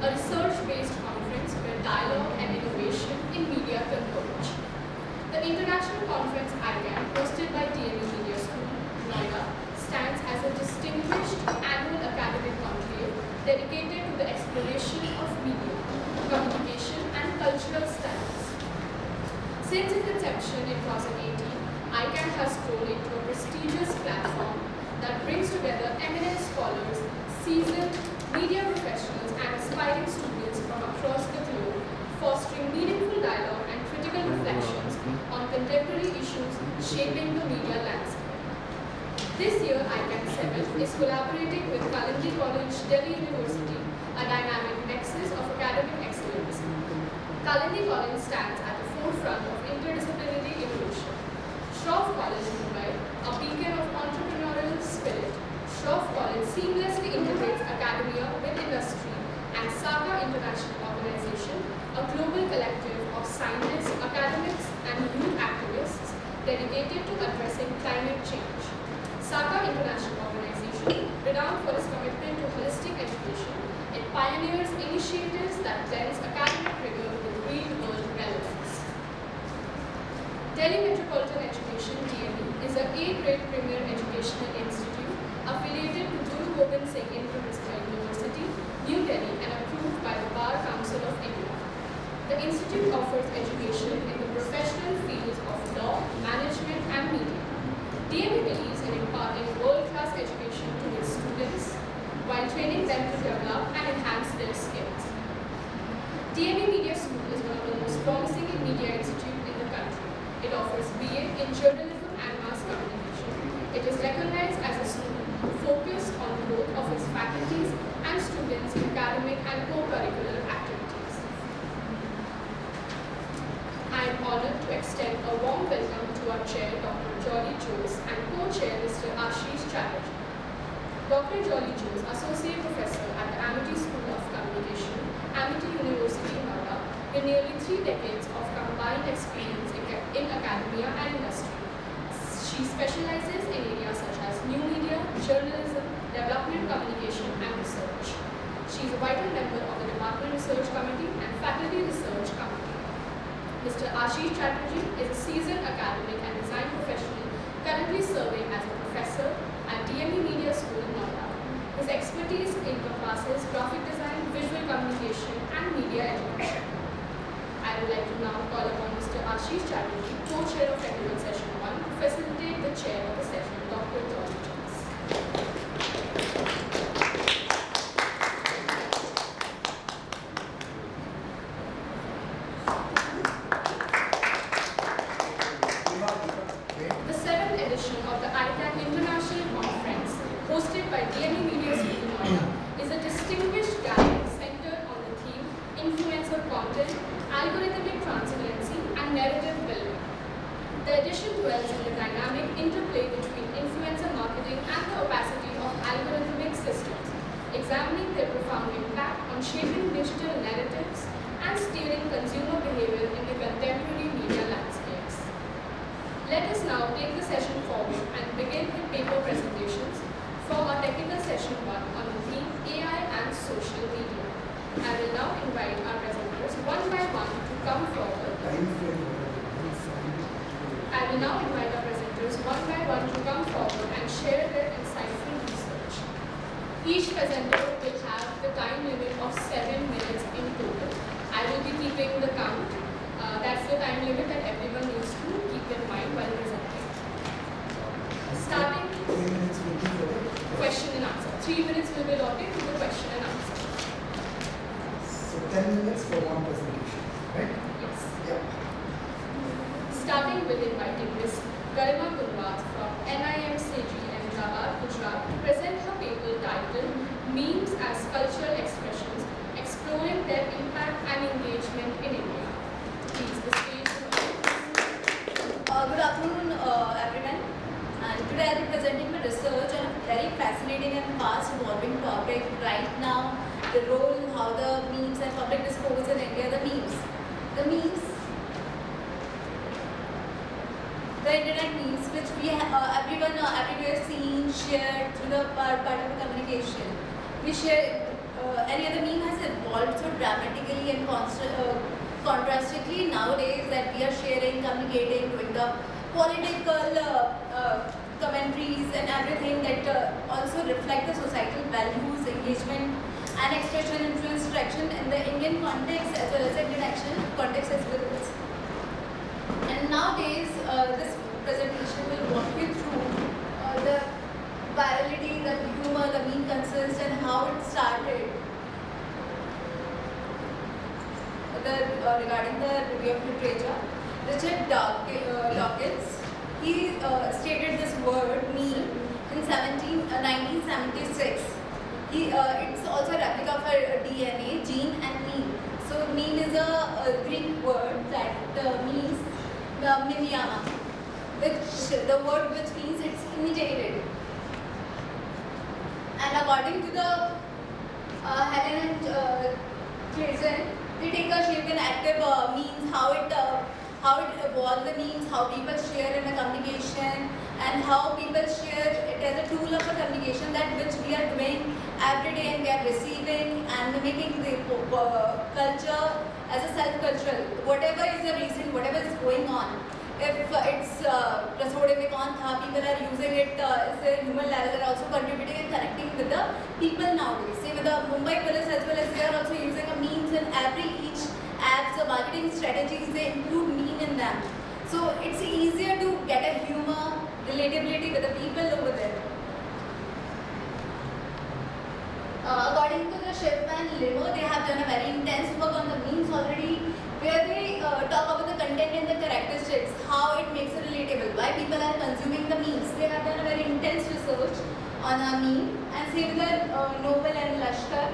a research-based conference where dialogue and innovation in media converge. The international conference ICAN, hosted by DME Media School, Noida, stands as a distinguished annual academic conclave dedicated to the exploration of media, communication, and cultural styles. Since its inception in 2018, ICAN has grown into a prestigious platform that brings together eminent scholars, seasoned media professionals, and aspiring students from across the globe, fostering meaningful dialogue and critical reflections on contemporary issues shaping the media landscape. This year, ICAN7 is collaborating with Kalindi College, Delhi University, a dynamic nexus of academic excellence. Kalindi College stands at the forefront of interdisciplinary innovation. Shroff College, Mumbai, a beacon of entrepreneurial spirit. Shroff College seamlessly integrates academia with industry, and SAGA International Organization, a global collective of scientists, academics, and youth activists dedicated to addressing climate change. SAGA International Organization, renowned for its commitment to holistic education, it pioneers initiatives that blends academic rigor with real-world relevance. Delhi Metropolitan Education (DME) is a A-grade premier educational institute affiliated to Guru Gobind Singh University, New Delhi, and approved by the Bar Council of India. The institute offers education in the professional fields of law, management, and media. DME believes in imparting world-class education to its students while training them to develop and enhance their skills. DME Media School is one of the most promising media institutes in the country. It offers BA in journalism and mass communication. It is recognized as a school focused on growth of its faculties and students in academic and co-curricular activities. I am honored to extend a warm welcome to our chair, Dr. Jolly Jose, and co-chair, Mr. Ashish Chatterjee. Dr. Jolly Jose, Associate Professor at the Amity School of Communication, Amity University, Noida, with nearly 3 decades of combined experience in academia and industry. She specializes in areas such as new media, journalism, development communication, and research. She is a vital member of the Department Research Committee and Faculty Research Committee. Mr. Ashish Chatterjee is a seasoned academic and design professional currently serving as a professor at DME Media School, Noida. His expertise encompasses graphic design, visual communication, and media education. I would like to now call upon Mr. Ashish Chatterjee, co-chair of Technical Session 1, to facilitate the chair of the session, Dr. Jolly Jose. The 7th edition of the ICAN International Conference, hosted by DME Media School, Noida, is a distinguished gathering centered on the theme influencer content, algorithmic transparency, and narrative building. The edition dwells on the dynamic interplay between influencer marketing and the opacity of algorithmic systems, examining their profound impact on shaping digital narratives and steering consumer behavior in the contemporary media landscapes. Let us now take the session forward and begin with paper presentations from our Technical Session 1 on the theme AI and Social Media. I will now invite our presenters one by one to come forward. And share their insightful research. Each presenter will have the time limit of 7 minutes in total. I will be keeping the count. That's the time limit that everyone needs to keep in mind while presenting. Starting question and answer. 3 minutes will be allotted to the question and answer. So 10 minutes for one presentation, right? Yes. Yeah. Starting with inviting Ms. Garima Kunwat from NIMCG Ahmedabad, Gujarat, to present her paper titled Memes as Cultural Expressions, Exploring Their Impact and Engagement in India. Please, the stage is yours. Good afternoon, everyone. And today I'll be presenting my research on a very fascinating and fast-evolving topic right now: the role, how the memes and public discourse in India. The memes, the internet memes, which we everyone everywhere seen, shared through the part of the communication. We share any other meme has evolved evolved so dramatically and contrastingly nowadays, that we are sharing, communicating, doing the political commentaries and everything that also reflect the societal values, engagement and expression, influence, traction in the Indian context as well as international context as well. And nowadays, this presentation will walk you through the virality, the humor, the meme concerns, and how it started. Regarding the review of literature, Richard Dawkins, he stated this word meme in 1976. It's also a replica of a DNA, gene and meme. So meme is a Greek word that means mimiama, the word which means it's imitated. And according to the Helen and Clayton, they take a shape in active means, how it evolved the means, how people share in the communication, and how people share it as a tool of a communication that which we are doing every day, and we are receiving and mimicking the culture as a self-cultural. Whatever is the reason, whatever is going on, if it's रसोड़े में कौन था, people are using it as a human level, they are also contributing and connecting with the people nowadays. Say with the Mumbai police as well, as they are also using a memes in each apps or marketing strategies, they include meme in them. So it's easier to get a humor, relatability with the people over there. According to the Ship and Limo, they have done a very intense work on the memes already, where they talk about the content and the characteristics, how it makes it relatable, why people are consuming the memes. They have done a very intense research on a meme, and say with the Noble and Lashkar,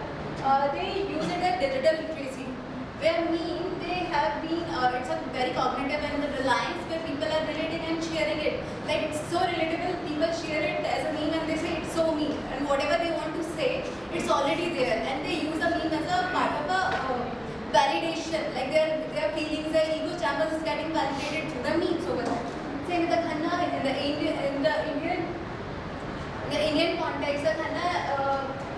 they use it as digital literacy, where meme they have been, it's a very cognitive and the reliance where people are relating and sharing it. Like it's so relatable, people share it as a meme and they say it's so meme, and whatever they want to say, it's already there, and they use the meme as a part of a validation, like their feelings, their ego chambers is getting validated through the memes over there. Same with the Khanna in the Indian context, the Khanna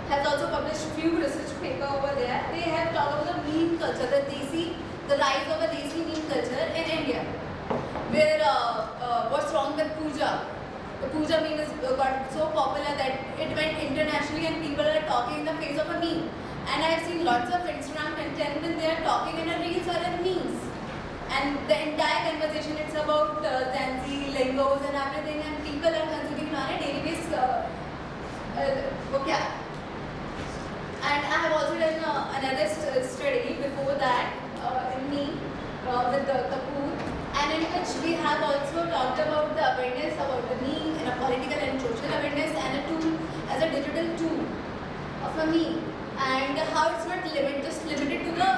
has also published few research paper over there. They have talked about the meme culture, the rise of a Desi meme culture in India, where what's wrong with puja. The puja meme has got so popular that it went internationally and people are talking in the face of a meme. And I've seen lots of Instagram content when they are talking in a reels or in memes. And the entire conversation, it's about Gen Z, lingos and everything, and people are consuming on a daily basis vocab. And I have also done another study before that in me with the Kapoor, and in which we have also talked about the awareness about the meme in a political and social awareness, and a tool as a digital tool of a meme, and how it's not just limited to the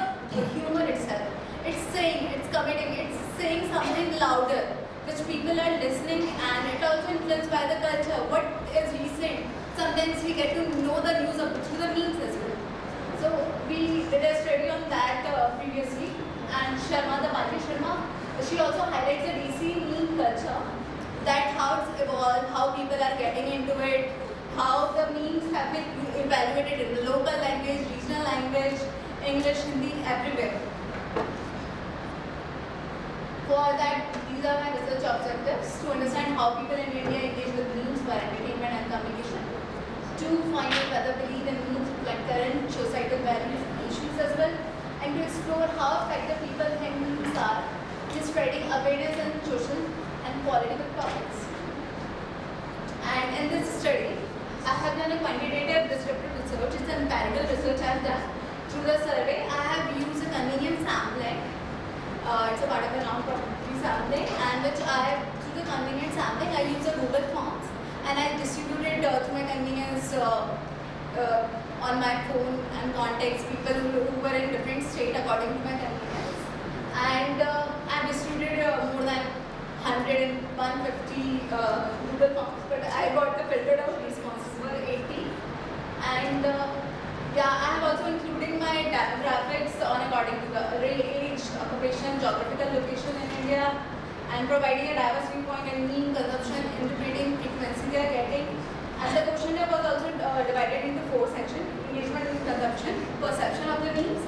humor itself. It's saying, it's committing, it's saying something louder, which people are listening, and it also influenced by the culture. What is recent? Sometimes we get to know the news through the memes as well. So we did a study on that previously, and Sharma, the Bali Sharma, she also highlights the DC meme culture, that how it's evolved, how people are getting into it, how the memes have been evaluated in the local language, regional language, English, Hindi, everywhere. For that, these are my research objectives: to understand how people in India engage with memes for entertainment and communication, to find out whether belief in memes reflect current societal values and issues as well, and to explore how effective people think memes are in spreading awareness in social and political topics. And in this study, I have done a quantitative descriptive research. It's an empirical research I have done. Through the survey, I have used a convenient sampling. It's a part of a non-proprietary sampling, and which through the convenient sampling, I use a Google Forms, and I distributed through my convenience on my phone and contacts people who were in different state according to my convenience. And I distributed more than 100 and 150 Google Forms, but I got the filtered out responses were 80. And yeah, I have also including my demographics on according to the age, occupation, geographical location in India, and providing a diverse viewpoint in meme consumption, interpreting frequency they are getting. And the questionnaire was also divided into 4 sections: engagement in consumption, perception of the memes,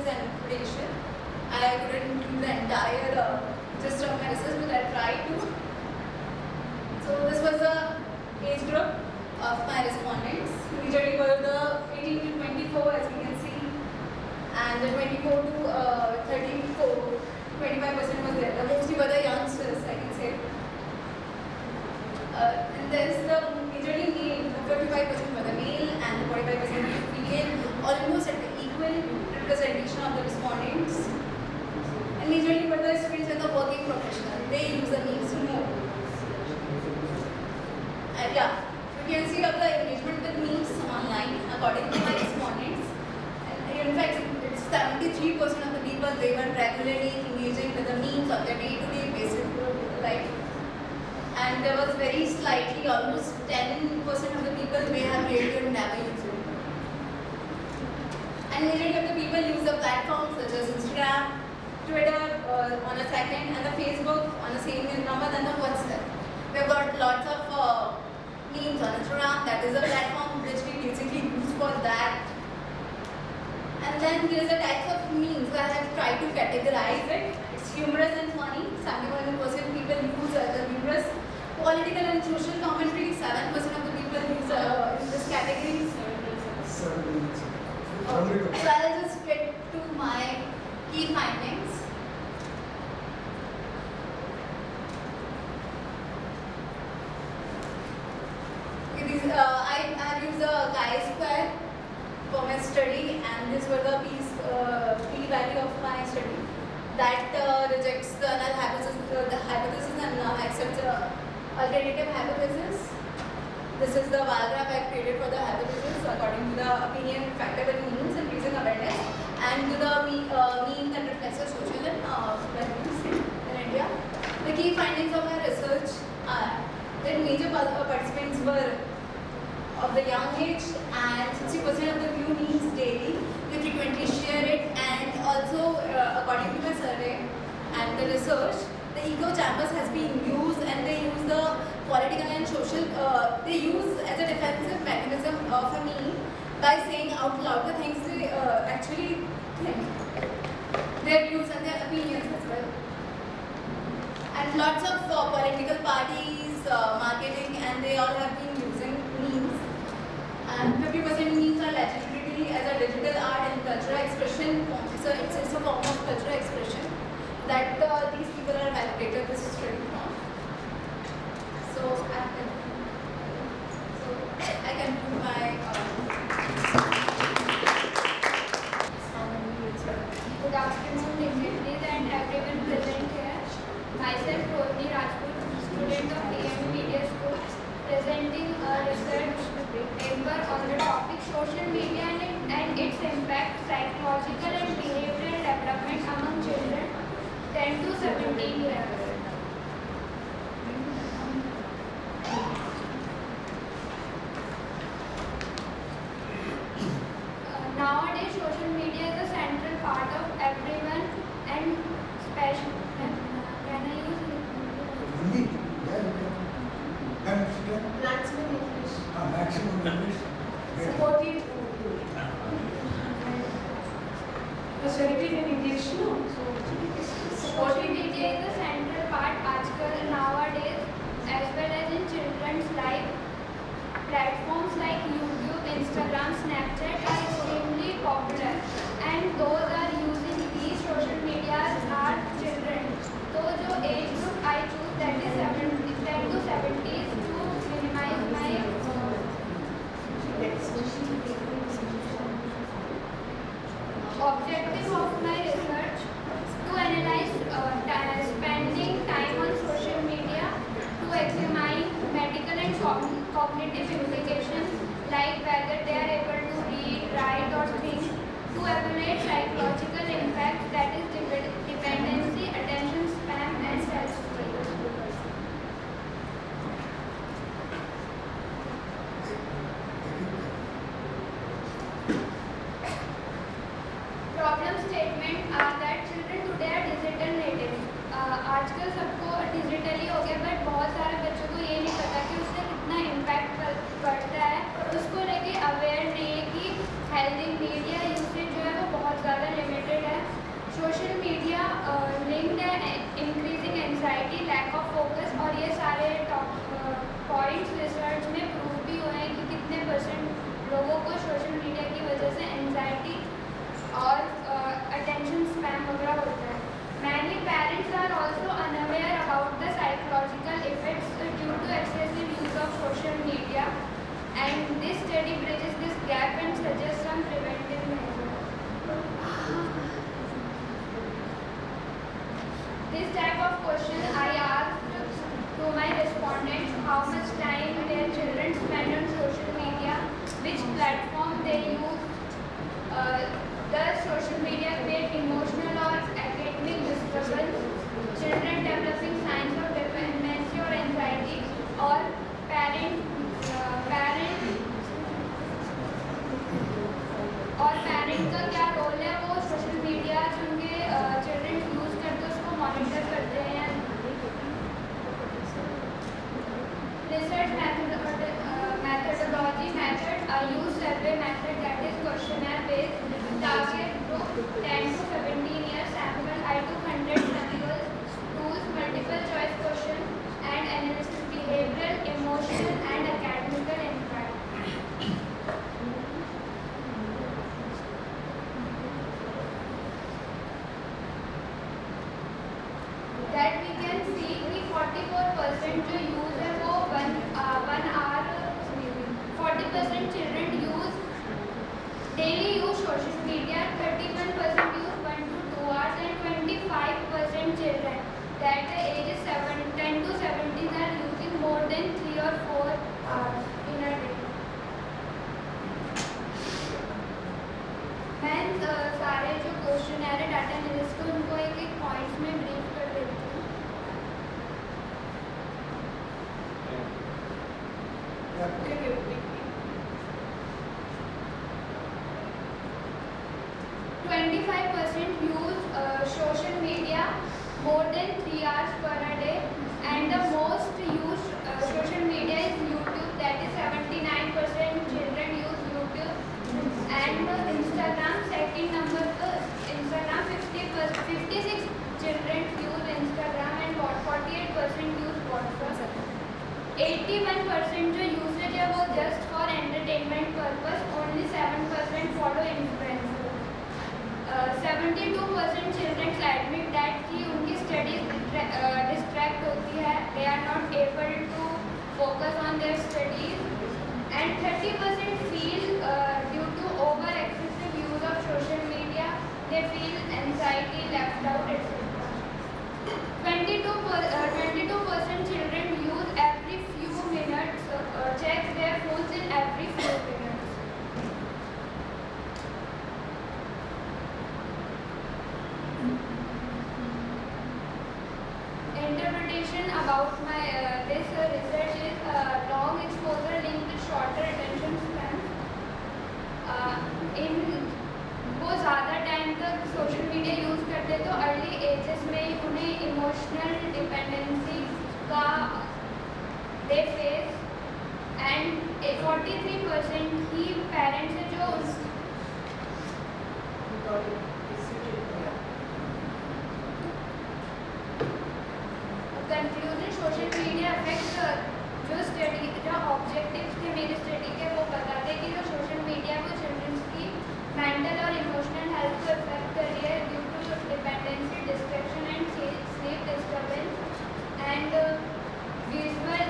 is an invitation. I couldn't do the entire gist of my research, but I tried to. So this was the age group of my respondents. Majorly were the 18 to 24, as we can see, and the 24 to 34, 25% was there. The mostly were the youngsters, I can say. And there's the majorly male, 55% were the male and 45% were female, almost at the equal representation of the respondents. And majorly were the students and the working professional. They use the memes more. And yeah, you can see of the engagement with memes online according to my respondents. And in fact, it's 73% of the people, they were regularly engaging with the memes on their day-to-day basis life. And there was very slightly, almost 10% of the people may have really never used it. And majority of the people use the platforms such as Instagram, Twitter on a second, and the Facebook on the same number than the WhatsApp. We've got lots of memes on Instagram. That is a platform which we basically use for that. And then there is a type of memes that I have tried to categorize it. It's humorous and funny. 71% people use the humorous. Political and social commentary, 7% of the people use in this category. 7 minutes. Okay. So I'll just get to my key findings. Okay, I have used the chi-square for my study, and these were the p-value of my study that rejects the null hypothesis and accepts alternative hypothesis. This is the bar graph I created for the hypothesis according to the opinion factor with means increasing awareness, and to the mean that reflects the social and values in India. The key findings of my research are that major participants were of the young age, and 60% of the view memes daily. They frequently share it, and also according to my survey and the research, the echo chambers has been used, and they use the political and social, they use as a defensive mechanism of a meme by saying out loud the things they actually think, their views and their opinions as well. And lots of political parties, marketing, and they all have been using memes. And 50% memes are legitimate as a digital art and cultural expression. So it's a form of cultural expression that these people are validated this study from. So I conclude my Good afternoon, dignitaries and everyone present here. Myself, Rohini Rajput, student of ICAN7 Media School, presenting a research paper on the topic social media and its impact, psychological and behavioral development among children 10 to 17 years. Nowadays, social media is a central part of everyone, and especially, can I use Hindi? Yeah, you can. And you can? maximum English? Maximum English. Great. Supportive. Facility in English, no? Social media is a central part nowadays, as well as in children's life. Platforms like YouTube, Instagram, Snapchat are extremely popular, and those are using these social medias are children. So, the age group I choose, that is 10 to 70s, to minimize my objective of my research to analyze spending time on social media, to examine medical and cognitive implications, like whether they are able to read, write or think, to evaluate psychological impact, that is dependency, attention span and self-esteem. Problem statement are that children today are digital natives. आजकल सबको digitally हो गया, but बहुत सारे बच्चों को ये नहीं पता कि उससे कितना इम्पैक्ट पड़ता है, उसको लेके aware platform they use. Does social media create emotional or academic disturbance? Children developing signs of dependency or anxiety, or parent का क्या रोल है, वो सोशल मीडिया जो उनके चिल्ड्रन यूज़ करते हैं उसको मॉनिटर करते हैं. Research methodology method use survey method that is questionnaire based. Target group 10 to 17 years, sample I to 100 samples. Use multiple choice questions and analysis behavioral, emotional and academic impact. That we can see कि 44% जो use है वो 1 hour, 40% children use daily use social media, 31% use 1 to 2 hours, and 25% children that the ages 10 to 17 are using more than 3 or 4 hours in a day. मैं सारे जो question है data analyst को उनको एक एक पॉइंट्स में ब्रीफ कर देती हूँ. Yeah. 25% use social media more than 3 hours per a day, and the most used social media is YouTube, that is 79% children use YouTube, and Instagram, second number Instagram, 56 children use Instagram, and 48% use WhatsApp. 81% जो usage है वो just for entertainment purpose, only 7% follow influencer. 72% children admit that कि उनकी studies distract होती है, they are not able to focus on their studies, and 30% feel due to over excessive use of social media they feel anxiety, left out, etc. 22% children use every few minutes, check their phones in every few minutes. Interpretation about my this research is long exposure linked with shorter attention span. In वो ज़्यादा time तक social media use करते तो early ages में उन्हें emotional dependency का they face, and 43% ही parents है जो कंक्लूजन सोशल मीडिया अफेक्ट जो स्टडी जो ऑब्जेक्टिव्स थे मेरी स्टडी के वो बताते कि जो सोशल मीडिया वो चिल्ड्रंस की मेंटल और इमोशनल हेल्थ को इफेक्ट कर रही है due to dependency, distraction and sleep disturbance, and visual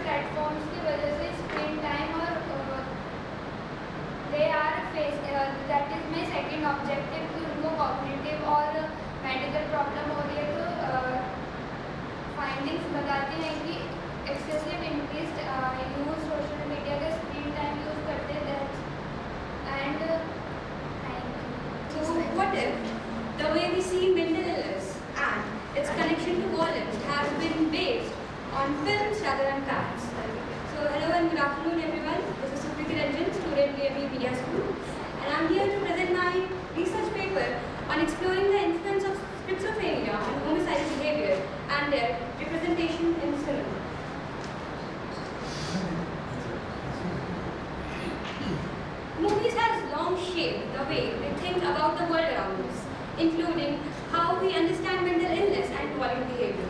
platforms की वजह से स्क्रीन टाइम, और they are face that is my second objective कि उनको कॉग्निटिव और मेडिकल प्रॉब्लम हो रही है. तो फाइंडिंग्स बताती हैं कि excessive increased use social media का स्क्रीन टाइम यूज करते हैं, and So what if the way we see mental illness and its connection to violence has been based on films rather than facts? So hello and good afternoon everyone. This is Supriti Ranjan, student DME Media School, and I'm here to present my research paper on exploring the influence of schizophrenia on homicidal behavior and their representation in cinema. Movies has long shaped the way we think about the world around us, including how we understand mental illness and violent behavior.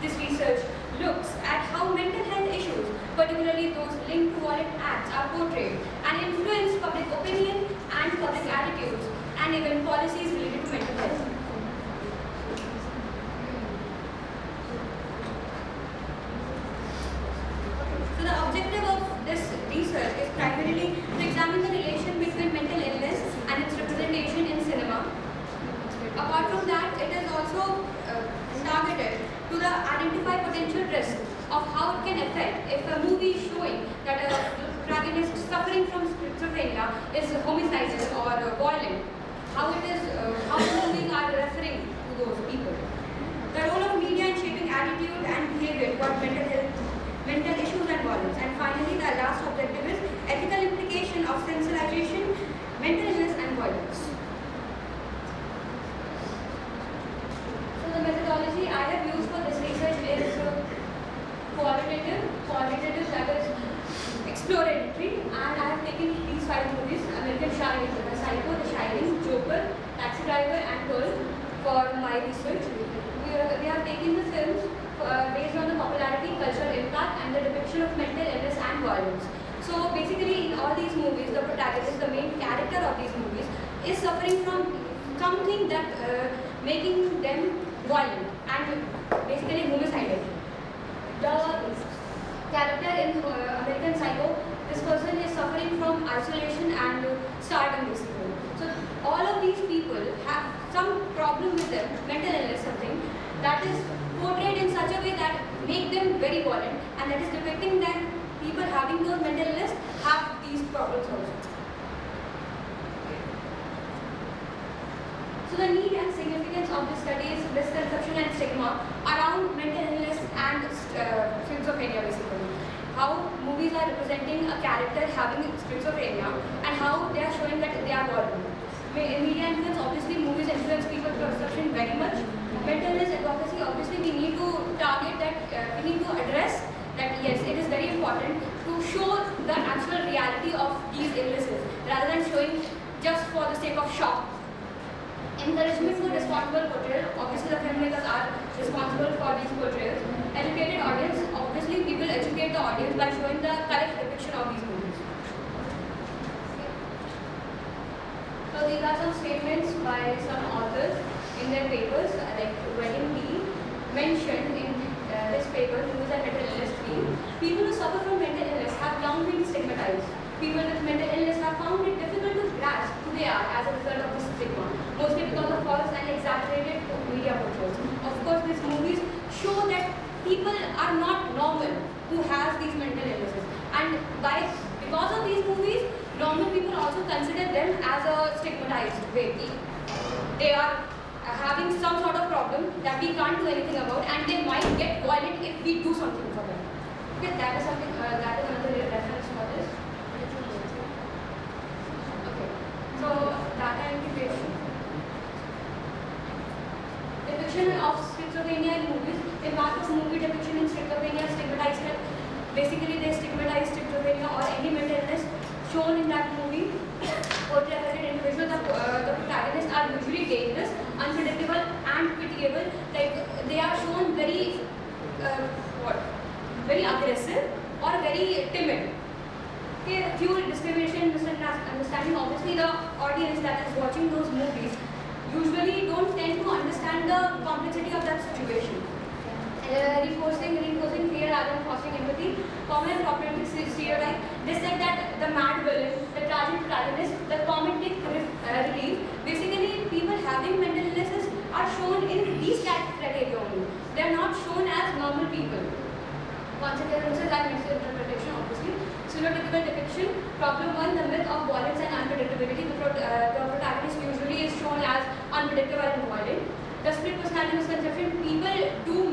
This research looks at how mental health issues, particularly those linked to violent acts, are portrayed and influence public opinion and public attitudes, and even policies related to mental health. So the objective of this research is primarily to examine the relation between mental illness and its representation in cinema. Apart from that, it is also targeted to identify potential risks of how it can affect if a movie is showing that a protagonist suffering from schizophrenia is homicidal or violent, how movies are referring to those people. The role of media in shaping attitude and behavior toward mental health, mental issues and violence. And finally, the last objective is ethical implication of sensationalization, mental illness and violence. So the methodology I have used for this research is qualitative, that is exploratory, and I have taken these 5 movies: American Psycho, The Shining, Joker, Taxi Driver and Pearl for my research. We have taken the films based on the popularity, cultural impact and the depiction of mental illness and violence. So basically in all these movies, the protagonist, the main character of these movies, is suffering from something that making them violent and basically homicidal. The character in American Psycho, this person is suffering from isolation and stardom basically. So all of these people have some problem with them, mental illness, something that is portrayed in such a way that make them very violent, and that is depicting that people having those mental illness have these problems also. So the need and significance of this study is misconception and stigma around mental illness and schizophrenia basically. How movies are representing a character having schizophrenia and how they are showing that they are violent. Media influence, obviously movies influence people's perception very much. Mental illness advocacy, obviously we need to target that, we need to address that yes, it is very important to show the actual reality of these illnesses rather than showing just for the sake of shock. Encouragement for responsible portrayal, obviously the filmmakers are responsible for these portrayals. Educated audience, obviously we will educate the audience by showing the correct depiction of these movies. So these are some statements by some authors in their papers, like Wedding D mentioned in this paper, News and Mental Illness 3. People who suffer from mental illness have long been stigmatized. People with mental illness have found it difficult to grasp who they are as a result of this stigma, mostly because of false and exaggerated media portrayals. Of course, these movies show that people are not normal who have these mental illnesses, and because of these movies, normal people also consider them as a stigmatized way. They are having some sort of problem that we can't do anything about, and they might get violent if we do something for them. Okay, that is something. That is another reference for this. Okay, so data integration. Depiction of schizophrenia in movies. Impact of movie depiction in schizophrenia, stigmatized. Basically, they stigmatize schizophrenia or any mental illness shown in that movie. Portrayed individuals, the protagonists are usually dangerous, unpredictable, and pitiable. Like they are shown very, very aggressive or very timid. Okay, fuel discrimination, misunderstanding. Obviously, the audience that is watching those movies usually don't tend to understand the complexity of that situation. Reinforcing fear rather than fostering empathy. Common and problematic stereotype. They said that the mad villain, the tragic protagonist, the comedic relief. Basically, people having mental illnesses are shown in these criteria only. They are not shown as normal people. Consequences and misinterpretation, obviously. Stereotypical depiction. Problem 1, the myth of violence and unpredictability. The protagonist usually is shown as unpredictable and violent. The split personality misconception, people do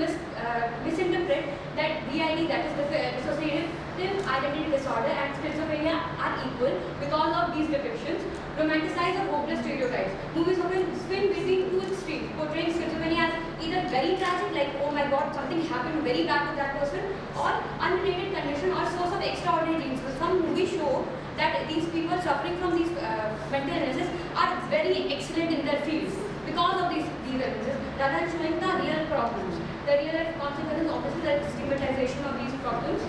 misinterpret that DID, that is the dissociative identity disorder, and schizophrenia are equal because of these depictions. Romanticize or hopeless stereotypes. Movies often spin between two extremes, portraying schizophrenia as either very tragic, like oh my god, something happened very bad to that person, or unrelated condition or source of extraordinary dreams. So some movies show that these people suffering from these mental illnesses are very excellent in their fields because of these illnesses, rather than showing the real problems. The real life consequences, obviously, the stigmatization of these problems.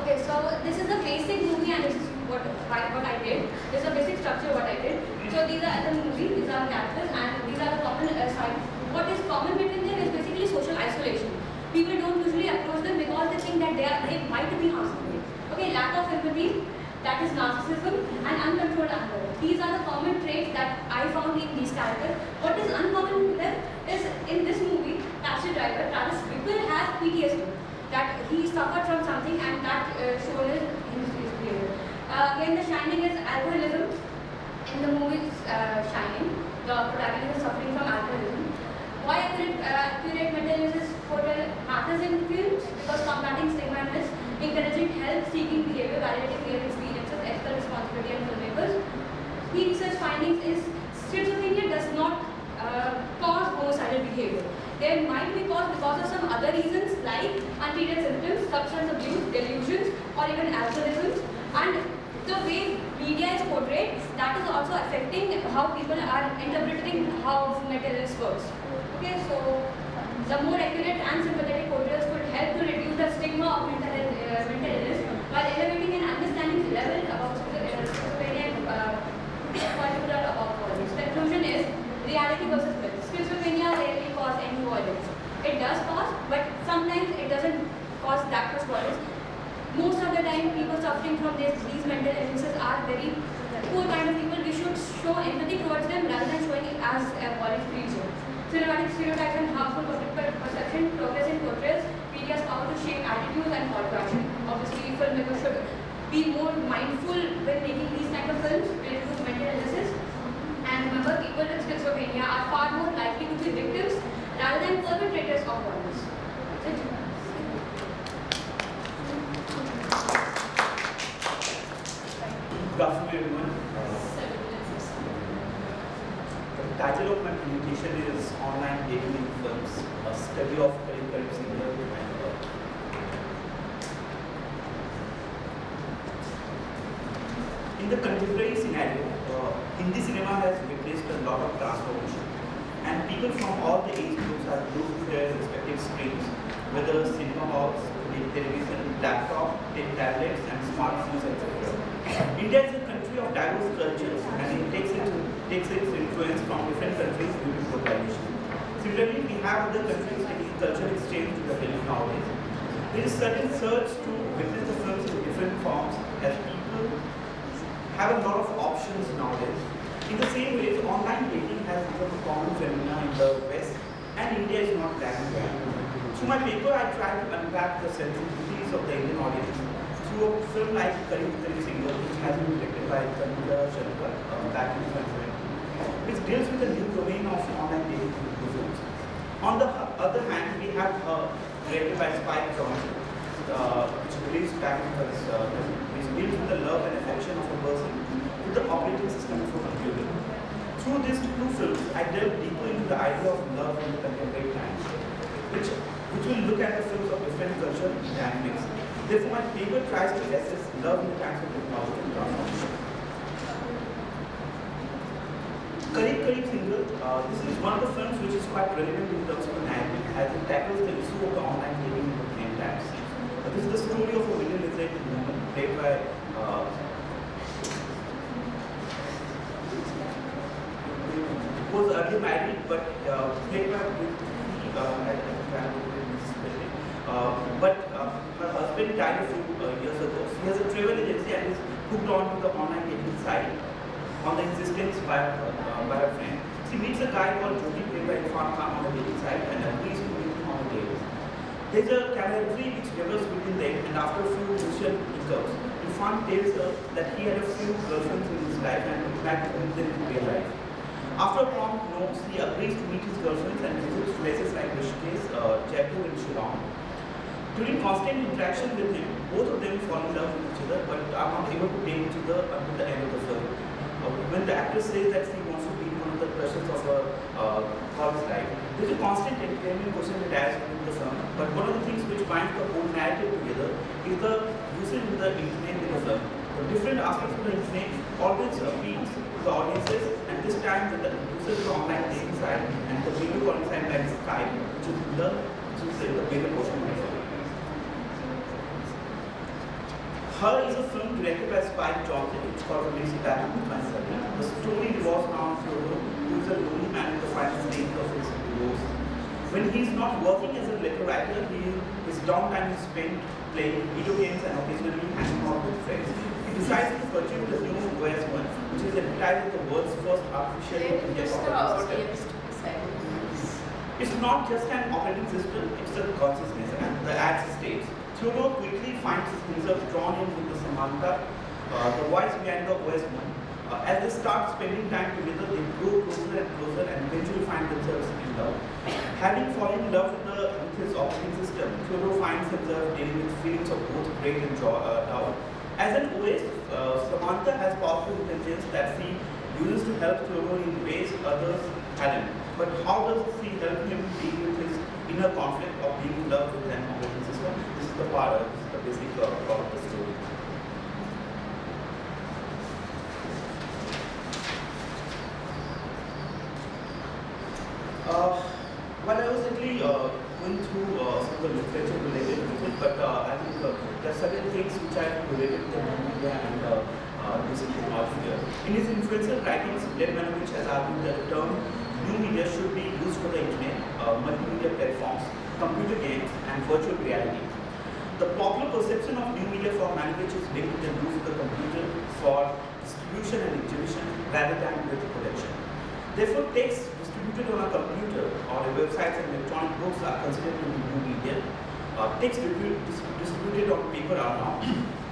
Okay, so this is a basic movie, and this is what I did. This is a basic structure what I did. So these are the movie, these are characters, and these are the common signs. What is common between them is basically social isolation. People don't usually approach them because they think that they might be harmful. Okay, lack of empathy, that is narcissism, and uncontrolled anger. These are the common traits that I found in these characters. What is uncommon with them is in this movie, Taxi Driver, Travis Bickle has PTSD. That he suffered from something, and that shown in his behavior. Again, the Shining is alcoholism. In the movie Shining, the protagonist is suffering from alcoholism. Why accurate mental illness portrayal matters in films? Because combating stigma and myths, encouraging help-seeking behavior, validating real experiences, ethical responsibility and filmmakers. Key research findings is schizophrenia does not cause homicidal behavior. There might be caused because of some other reasons like untreated symptoms, substance abuse, delusions, or even alcoholism. And the way media is portrayed, that is also affecting how people are interpreting how mental illness works. Okay, so the more accurate and sympathetic portrayals could help to reduce the stigma of mental illness while elevating an understanding level about schizophrenia and particular about violence. Conclusion is reality versus myth. Schizophrenia rarely causes any violence. It does cause, but sometimes it doesn't cause that much violence. Most of the time, people suffering from these mental illnesses are very poor kind of people. We should show empathy towards them rather than showing it as a violent-free zone. Cinematic stereotypes and harmful public perception, progress in portrayals, media's power to shape attitudes and call to action. Obviously, filmmakers should be more mindful when making these kind of films related to mental illnesses. And remember, people with schizophrenia are far more likely to be victims rather than perpetrators of violence. That's it. Good afternoon, everyone. The title of my presentation is Online Dating in Films, a study of curriculum singular and in the contemporary scenario, Hindi cinema has witnessed a lot of transformation, and people from all the age groups are glued to their respective screens, whether cinema halls, television, laptop, tablets, and smartphones, etc. India is a country of diverse cultures, and it takes its influence from different countries due to globalization. Similarly, we have other countries taking cultural exchange to the film nowadays. There is certain surge to witness the films in different forms as people have a lot of options nowadays. In the same way, online dating has become a common phenomenon in the West, and India is not lagging behind. Through my paper, I try to unpack the sensitivities of the Indian audience through a film like Karim Single, which has been directed by Tanuja Shankar back in 2020, which deals with the new domain of online dating films. On the other hand, we have directed by Spike Jonze, which released back in 2020, which deals with the love and affection of a person with the operating system of a computer. Through these two films, I delve deeper into the idea of love in the contemporary times, which will look at the films of different cultural dynamics. Therefore, my paper tries to assess love in the times of technological transformation. Karim Single, this is one of the films which is quite relevant in terms of the narrative, as it tackles the issue of the online dating in the same times. This is the story of a women literate woman played by who was earlier married, but played by her husband died a few years ago. She has a travel agency and is hooked on to the online dating site on the insistence by her friend. She meets a guy called Jyoti played by Irfan Khan on the dating site and agrees to meet him on a date. There's a camaraderie which develops between them, and after a few mutual hiccups, Irfan tells her that he had a few girlfriends in his life and would like to meet them in real life. After a prompt no, he agrees to meet his girlfriends and visits places like Rishikesh, Jaipur and Shillong. During constant interaction with him, both of them fall in love with each other but are not able to date each other until the end of the film. When the actress says that she wants to be one of the crushes of her college life, there is a constant entertainment question attached to the film, but one of the things which binds the whole narrative together is the usage of the internet in the film. The different aspects of the internet always appeals to the audiences, and this time with the usage of the online dating site and the video calling site like Skype, which is the bigger portion of the film. Her is a film directed by Spike Jonze, which got released back in 2017. The story revolves around Frodo, who is a lonely man in the final stage of his divorce. When he is not working as a letter writer, his downtime is spent playing video games and occasionally hanging out with friends. He decides to pursue the new OS1, which is advertised as the world's first artificial intelligence operating system. It's not just an operating system, it's a consciousness, and the ad states. Theodore quickly finds himself drawn in with the Samantha, the voice behind the OS one. As they start spending time together, they grow closer and closer and eventually find themselves in love. Having fallen in love with his operating system, Theodore finds himself dealing with feelings of both great and doubt. As an OS, Samantha has powerful intelligence that she uses to help Theodore in ways others hadn't. But how does she help him deal with his inner conflict of being in love with an operating system? This is the basic plot of the story. Well, I was actually going through some of the literature related to it, but I think there are certain things which are related to the media and this technology here. In his influential writings, Lev Manovich has argued that the term new media should be used for the internet, multimedia platforms, computer games, and virtual reality. The popular perception of new media for Manovich is linked to the use of the computer for distribution and exhibition rather than with production. Therefore, text distributed on a computer or a website and electronic books are considered to be new media. Text distributed on paper are not.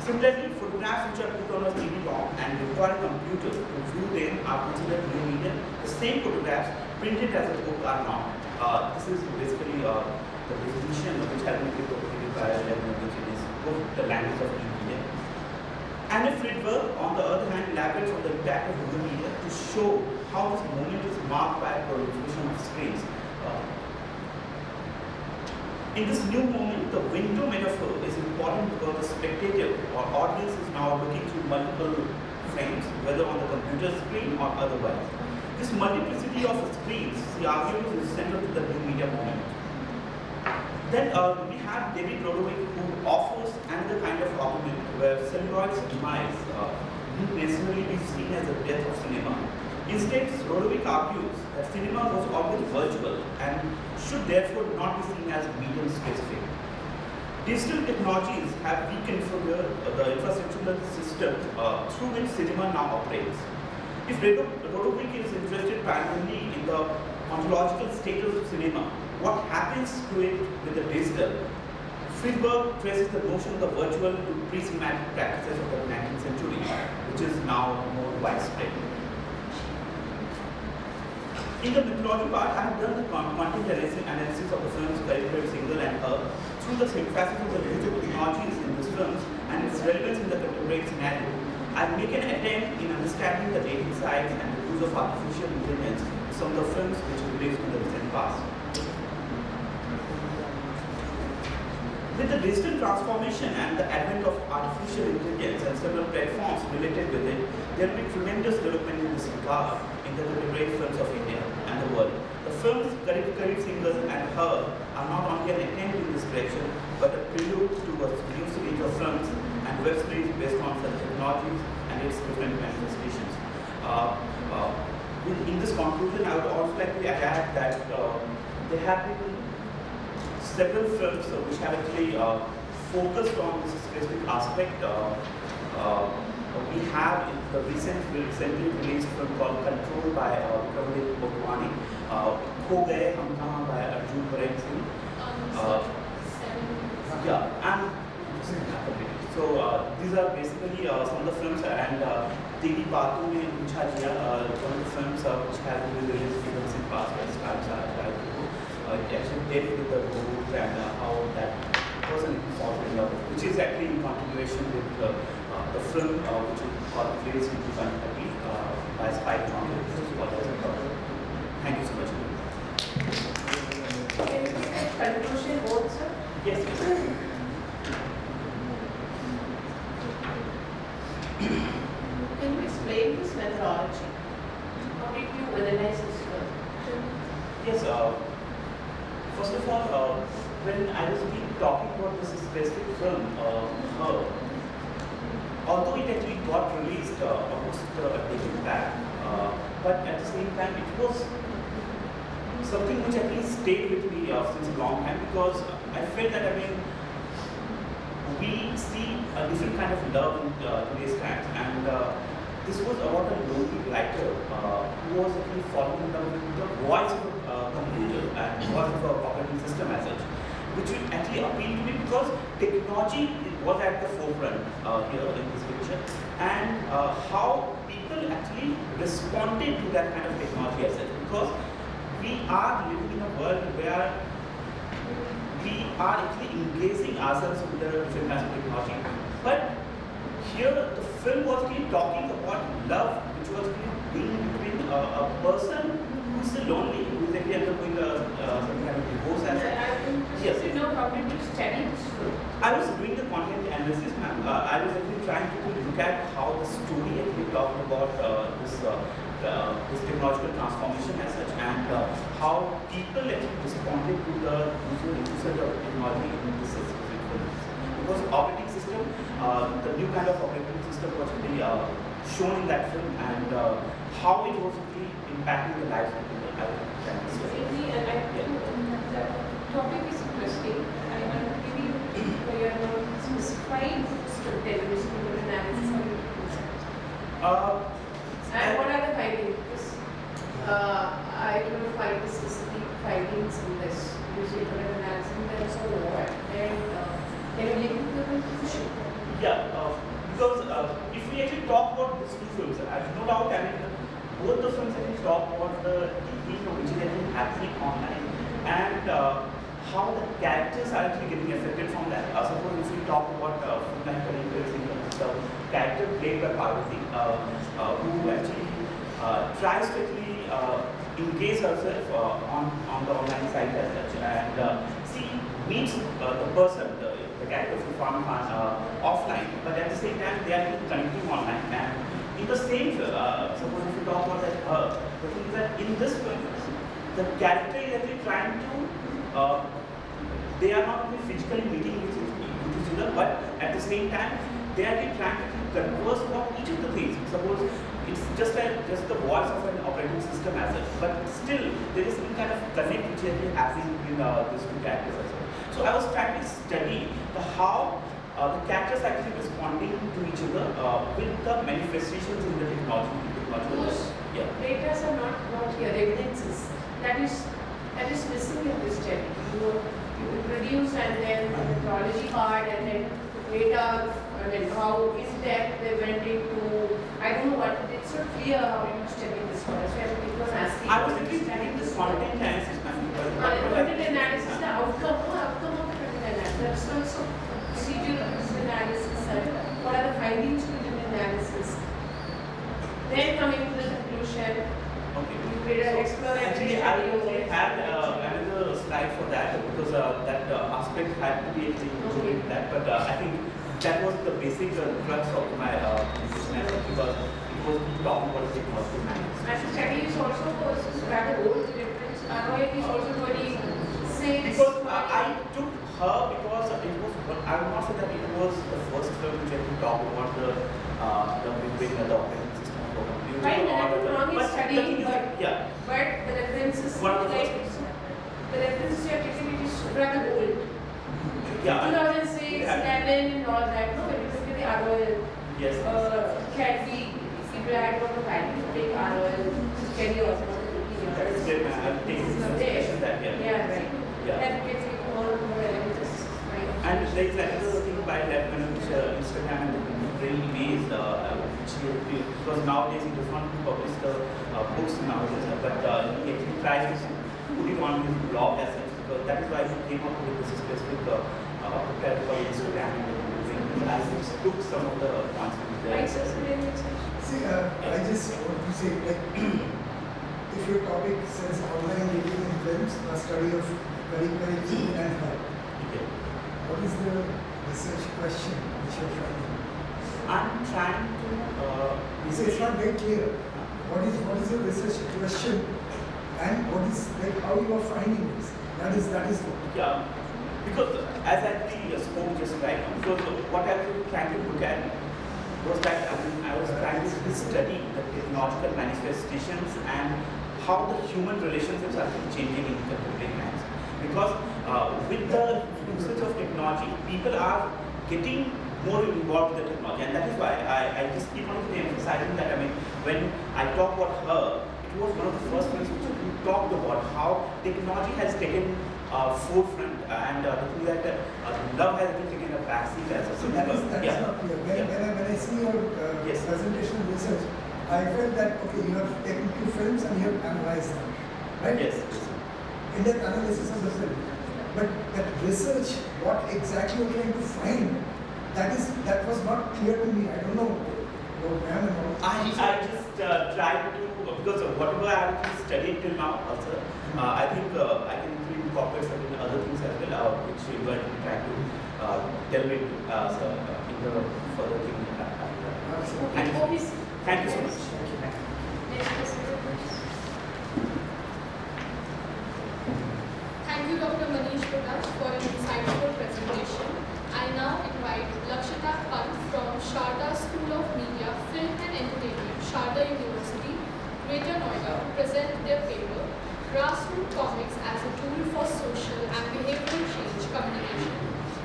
Similarly, photographs which are put on a CD-ROM and require a computer to view them are considered new media. The same photographs printed as a book are not. This is basically the definition which has been provided by Lev Manovich in his book, The Language of New Media. Anna Friedberg, on the other hand, elaborates on the impact of new media to show how this moment is marked by a proliferation of screens. In this new moment, the window metaphor is important because the spectator or audience is now looking through multiple frames, whether on the computer screen or otherwise. This multiplicity of screens, the argument is central to the new media moment. Then we have David Rodovich, who offers another kind of argument where celluloid's demise need necessarily be seen as the death of cinema. Instead, Rodovich argues that cinema was always virtual and should therefore not be seen as medium specific. Digital technologies have reconfigured the infrastructural system through which cinema now operates. If Rodovich is interested primarily in the ontological status of cinema, what happens to it with the digital? Friedberg traces the notion of the virtual to pre-cinematic practices of the 19th century, which is now more widespread. In the mythology part, I have done the content analysis of the films Character, Single and Her through the emphasis of the use of technologies in these films and its relevance in the contemporary scenario. I make an attempt in understanding the dating sites and the use of artificial intelligence in some of the films which were released in the recent past. With the digital transformation and the advent of artificial intelligence and several platforms related with it, there will be tremendous development in this regard in the contemporary films of India and the world. The films Character, Single and Her are not only an attempt in this direction, but a prelude to a new series of films and web series based on such technologies and its different manifestations. In this conclusion, I would also like to add that there have been several films which have actually focused on this specific aspect. We have in the recently released film called Control by Praveen Bhotwani, Kho Gaye Hum Kahan by Arjun Parekh Singh. And so these are basically some of the films, and Degi Baatu Mein Pucha Liya, one of the films which has been released in the recent past by Star. It actually dealt with the robot and how that person falls in love, which is actually in continuation with the film which is called Released in 2030 by Spike Jonze, which is called as a couple. Thank you so much. Can you give a conclusion both, sir? Yes, yes. Can you explain this methodology? How did you analyze this film? Yes, first of all, when I was talking about this specific film, Her, although it actually got released almost a decade back, but at the same time it was something which actually stayed with me since a long time, because I felt that, we see a different kind of love in today's times, and this was about a lonely writer who was actually falling in love with the voice of a computer and voice of a operating system as such, which will actually appeal to me because technology was at the forefront here in this picture, and how people actually responded to that kind of technology as such. Because we are living in a world where we are actually engaging ourselves with the different kinds of technology. But here the film was really talking about love, which was really being between a person who's still lonely, who is actually undergoing some kind of divorce as such. Yes. You know, how did you study this film? I was doing the content analysis, ma'am. I was actually trying to look at how the story actually talked about this technological transformation as such, and how people actually responded to the usage of technology in this specific film. Because operating system, the new kind of operating system was really shown in that film, and how it was really impacting the lives of people. I would like to say. The topic is interesting. Maybe we are not specifying television analysis. And what are the findings? Because I don't find the specific findings in this music analysis in terms of what, and can you link to the conclusion? Yeah, because if we actually talk about these two films, I have no doubt, I mean, both the films actually talk about the thing which is actually happening online, and how the characters are actually getting affected from that. Suppose if we talk about film like the character played by Parvati, who actually tries to actually engage herself on the online site as such, and she meets the person, the character of Irfan Khan offline, but at the same time they are connecting online. And in the same film, suppose if you talk about that, the thing is that in this film, the character is actually trying to, they are not really physically meeting with each other, but at the same time, they are really trying to converse about each of the things. Suppose it's just the voice of an operating system as such, but still there is some kind of connect which is actually happening between these two characters as well. So I was trying to study how the characters are actually responding to each other with the manifestations in the technology. Those Yeah. data are not here, evidences. That is missing in this study. You produce and then the methodology part and then data, and then how in depth they went into, I don't know what, it's not clear how you study this one. So it was asking. I was actually studying this content analysis. Content analysis, the outcome of the content analysis. That's also procedural analysis and what are the findings from the analysis. Then coming to the conclusion. Okay. You did an exploratory Actually, I only had another slide for that because that aspect had to be included in that. But I think that was the basic crux of my presentation because it was talking about the technological management. And study is also rather old difference. ROI is also very same. Because I took her because it was, I would not say that it was the first film which I could talk about the operating system. Right, nothing wrong in But studying, the thing is but, that, yeah. but the references One of the like first. the references you are taking it is rather old. Yeah. 2006, Yeah. 11 and all that. No, when you look at the ROL, Yes. can be people had got a value to take ROL, can you also That is great, man. I'll take into consideration that, yeah. Yeah, right. Yeah. That gets you more elements. Right. And there is another thing by that which Instagram and the brain images, because nowadays he does not publish the books nowadays, but he actually tries to put it on his blog as such, because that is why he came up with this specific prepared for Instagram and the brain. I just took some of the points from there. Right, so See, I just want to say, like, if your topic says online dating in films, a study of very clean and her, Okay. what is the research question which you're finding? I'm trying to You say it's not very clear. What is your research question and what is, like, how you are finding this? That is yeah, because as I spoke just right now, because what I was trying to look at was that I was trying to study the technological manifestations and how the human relationships are changing in contemporary times. Because with the usage of technology, people are getting more involved with the technology, and that is why I just keep on emphasizing that. I mean, when I talk about her, it was one of the first things which we talked about how technology has taken forefront, and the thing that love has been taken a backseat as a So that is yeah. not clear. When I see your Yes. presentation research, I felt that okay, you have taken two films and you have analyzed them, right? Yes. In-depth analysis of the film. But that research, what exactly you're trying to find, that was not clear to me. I don't know. I just tried to, because of whatever I have studied till now also, I think I can incorporate certain other things as well, which we were trying to delve into in the further thing. Thank you. Thank you so much. Thank you, Dr. Manish Prakash, for an insightful presentation. I now invite Lakshita Pant from Sharda School of Media, Film and Entertainment, Sharda University, Greater Noida, to present their paper, Grassroots Comics as a Tool for Social and Behavioral Change Communication,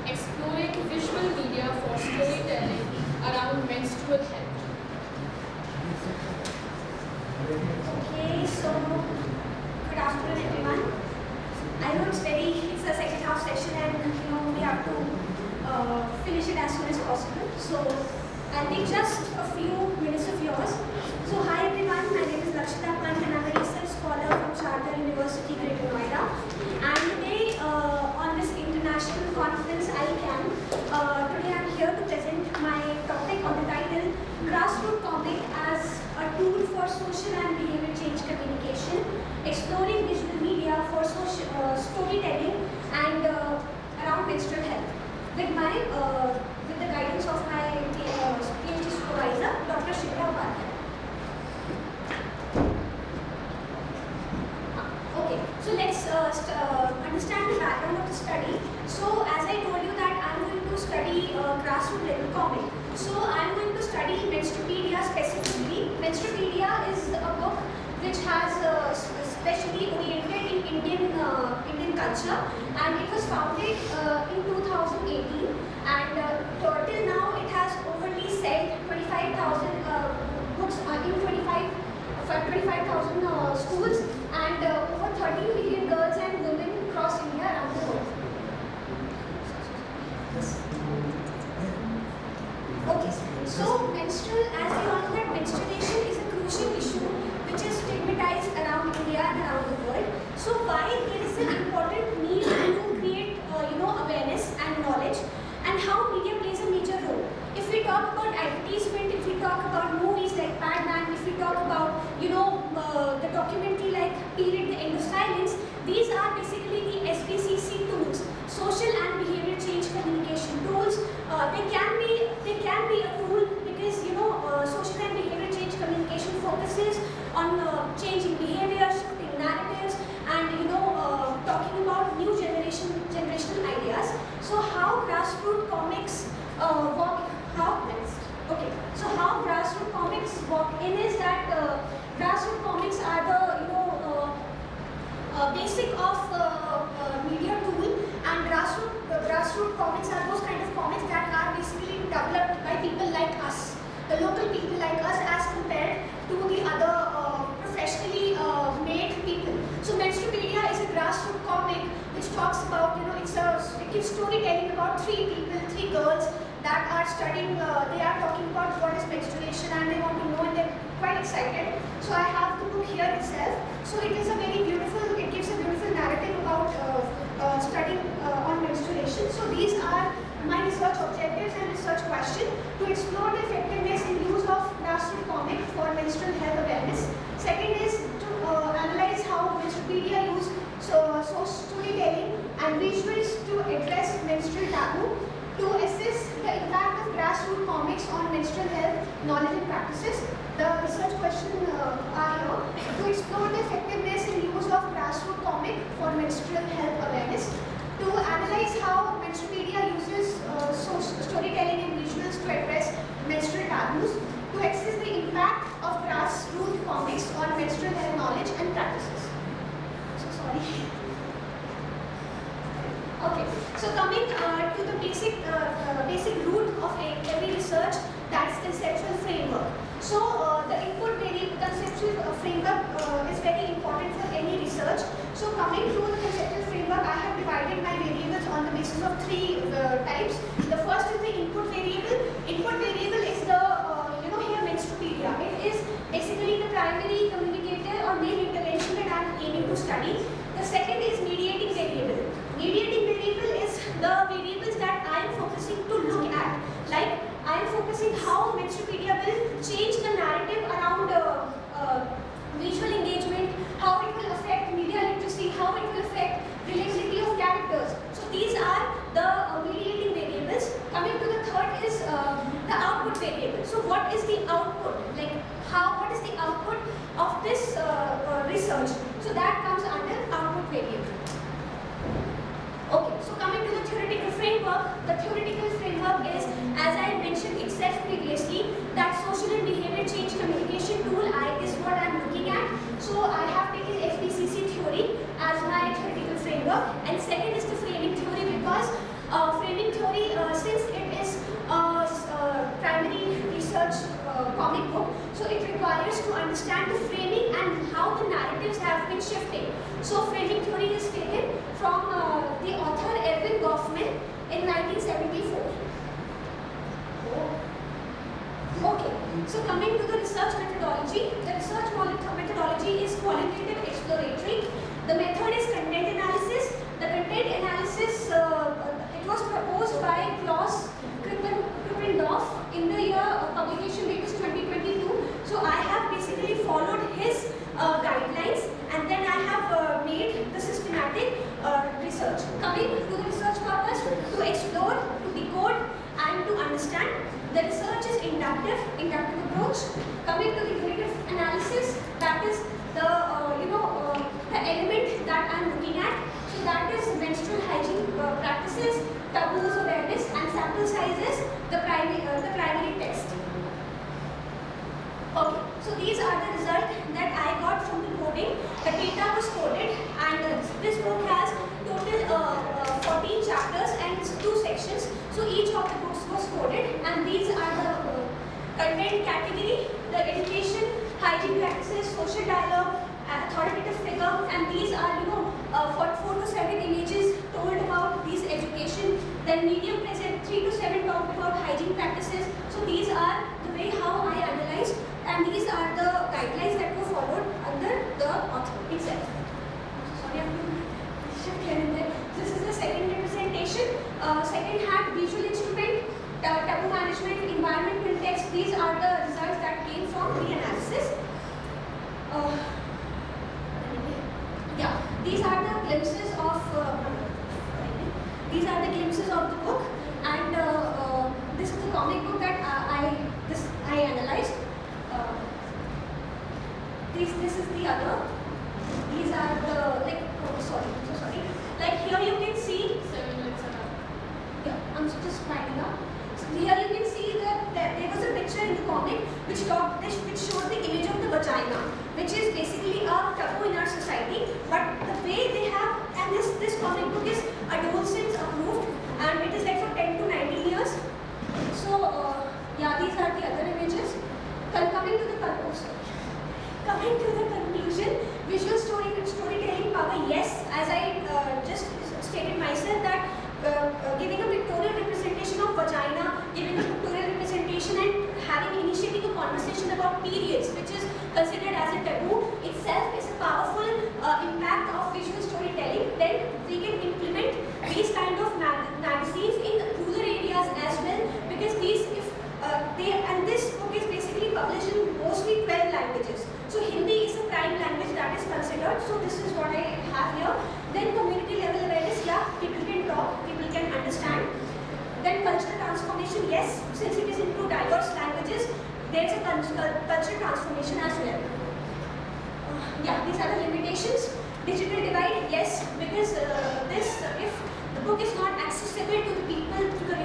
exploring visual media for storytelling around menstrual health. Okay, so good afternoon everyone. I know it's the second half session and we have to finish it as soon as possible. So I'll take just a few minutes of yours. So hi everyone, my name is Lakshita Pant and I'm a research scholar from Sharda University, Greater Noida. And today on this international conference ICAN, today I'm here to present my topic on the title Grassroots Comic as a tool for social and behavior change communication, exploring visual media for storytelling and around menstrual health. With the guidance of my PhD supervisor, Dr. Shikha Bhatia. Okay, so let's understand the background of the study. So as I told you that I'm going to study grassroots level comic. So I'm going to study Menstrupedia specifically. Menstrupedia is a book which has specially oriented in Indian culture, and it was founded in 2018, and till now it has overly sold 25,000 books in 25,000 schools, and over 30 million girls and women across India around the world. Okay, so menstrual, as we all know that menstruation is a crucial issue which is stigmatized around India and around the world. So why there is an important need to create awareness and knowledge, and how media plays a major role. If we talk about advertisement, if we talk about movies like Padman, if we talk about the documentary like Period, The End of Silence, these are basically the SBCC tools, social and behavior change communication tools. They can be a tool because social and behavior change communication focuses on changing behavior, shifting narratives, and talking about new generational ideas. So how grassroots comics work? How grassroots comics work in is that grassroots comics are the basic of media tool, and grassroots comics are those kind of comics that are basically developed by people like us, the local people like us, as compared to the other professionally made people. So Menstrupedia is a grassroots comic which talks about, it gives storytelling about three girls that are studying, they are talking about what is menstruation and they want to know, and they're quite excited. So I have the book here itself. So it is it gives a beautiful narrative about studying on menstruation. So these are my research objectives and research question: to explore the effectiveness and use of grassroots comic for menstrual health awareness. Second is to analyze how Menstrupedia use storytelling and visuals to address menstrual taboo. To assess the impact of grassroots comics on menstrual health knowledge and practices. The research question are here: to explore the effectiveness and use of grassroots comic for menstrual health awareness. To analyze how Menstrupedia uses storytelling and visuals to address menstrual taboos. To assess the impact of grassroots comics on menstrual health knowledge and practices. So sorry. Okay, so coming to the basic root of every research, that's conceptual framework. So the input conceptual framework is very important for any research. So coming to the conceptual framework, I have on the basis of three types. The first is the input variable. Input variable is the, here Menstrupedia. It is basically the primary communicator or main intervention that I am aiming to study. The second is mediating variable. Mediating variable is the variables that I am focusing to look at. Like I am focusing how Menstrupedia will change the narrative around visual engagement, how it will affect media literacy, how it will affect relatability of characters. So these are the mediating variables. Coming to the third is the output variable. So what is the output? Like what is the output of this research? So that comes under output variable. Okay, so coming to the theoretical framework, the theoretical framework is, as I mentioned itself previously, that social and behavior change communication tool is what I am looking at. So I have taken SBCC theory as my theoretical framework, and second is the framing theory, because framing theory, since it is primary research comic book, so it requires to understand the framing and how the narratives have been shifting. So framing theory is taken from the author Erwin Goffman in 1974. Okay, so coming to the research methodology, the research methodology is qualitative exploratory. The method is content analysis. The content analysis, it was proposed by Klaus Krippendorf in the year publication date is 2022. So I have basically followed his guidelines, and then I have made the systematic research. Coming to the research purpose, to explore, to decode, and to understand. The research is inductive approach. Coming to the unitative analysis, that is the the element that I am looking at. So that is menstrual hygiene practices, taboos awareness, and sample sizes, the primary text. Okay, so these are the results that I got from the coding. The data was coded, and this book has total 14 chapters and 2 sections. So each of the books was coded, and these are the content category, the education, hygiene practices, social dialogue, authoritative figure, and these are 4 to 7 images told about these education. Then medium present 3 to 7 talked about hygiene practices. So these are the way how I analyzed, and these are the guidelines that were followed under the author itself. Sorry, I have to shift here and there. This is the second representation. Second had visual instrument, taboo management, environment context. These are the results that came from the analysis. These are the glimpses of the book, and this is the comic book that I analyzed. This is the other. These are the sorry. Like here you can see. 7 minutes and up. Yeah, I'm just winding up. So here you can see that there was a picture in the comic which showed the image of the vagina, which is basically a taboo in our society. But the way they have, and this comic book is adolescents approved, and it is like for 10 to 19 years. So these are the other images. Coming to the conclusion, visual storytelling power, yes, as I just stated myself, that giving a pictorial representation of vagina, giving a pictorial representation and initiating a conversation about periods, which is considered as a taboo, itself is a powerful impact of visual storytelling. Then we can implement these kind of magazines in rural areas as well, because this book is basically published in mostly 12 languages. So Hindi is a prime language that is considered. So this is what I have here. Then community level awareness, people can talk, people can understand. Then cultural transformation, yes, since it is into diverse languages, there is a cultural transformation as well. These are the limitations. Digital divide, yes, because if the book is not accessible to the people, to the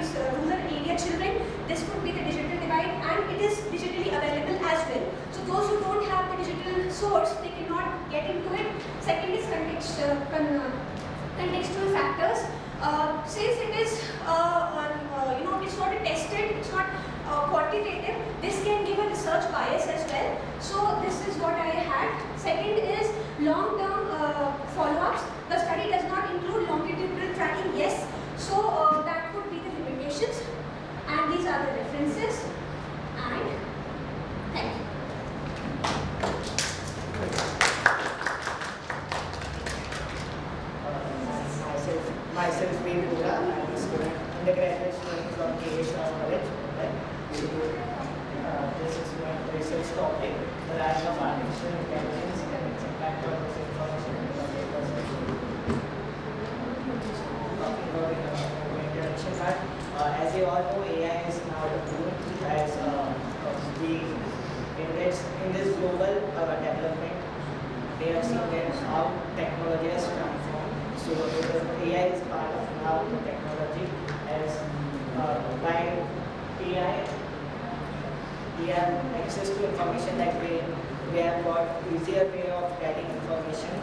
rural area children, this could be the digital divide, and it is digitally available as well. So those who don't have the digital source, they cannot get into it. Second is contextual factors. Since it is it's not tested, it's not quantitative, this can give a research bias as well. So this is what I had. Second is long-term follow-ups. The study does not include longitudinal tracking, yes. have seen that how technology has transformed. So the AI is part of now the technology as by AI we have access to information that we have got easier way of getting information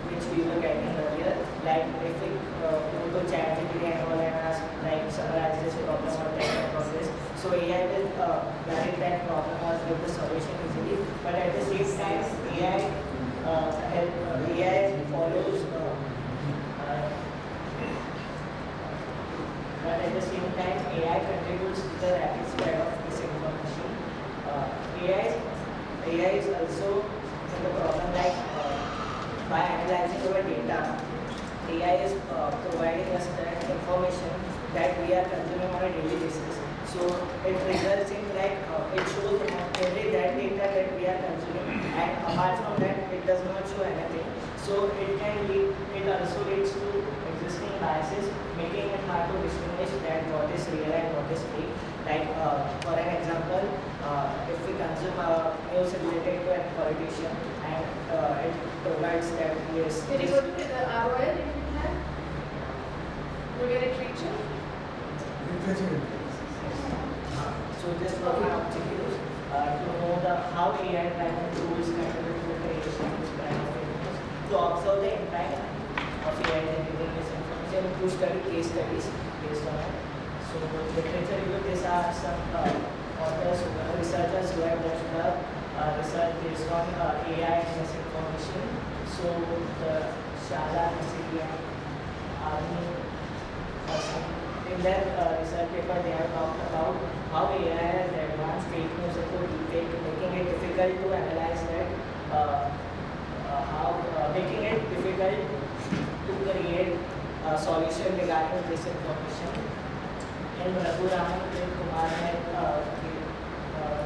which we were getting earlier. Like if we go to ChatGPT and all and ask like summarize this problem or tell about this, so AI will validate that problem or give the solution easily. But at the same time, AI follows. But at the same time, AI contributes to the rapid spread of misinformation. AI is also in the problem like by analyzing our data, AI is providing us that information that we are consuming on a daily basis. So it results in like it shows only that data that we are consuming, and apart from that, it does not show anything. So it also leads to existing biases, making it hard to distinguish that what is real and what is fake. Like for an example, if we consume news related to a politician and it provides that yes. Can you go to the ROI if you have? Go to literature. So just for my objectives, to know how AI driven tools contribute to the creation of this kind of images, to observe the impact of AI generating misinformation, to study case studies based on it. So literature review, these are some authors, researchers who have done the research based on AI and misinformation. So the Shala, ICAN, Army, in their research paper, they have talked about how AI has advanced fake news into deepfake, making it difficult to analyze that, making it difficult to create a solution regarding disinformation. In Raghuraman Kumar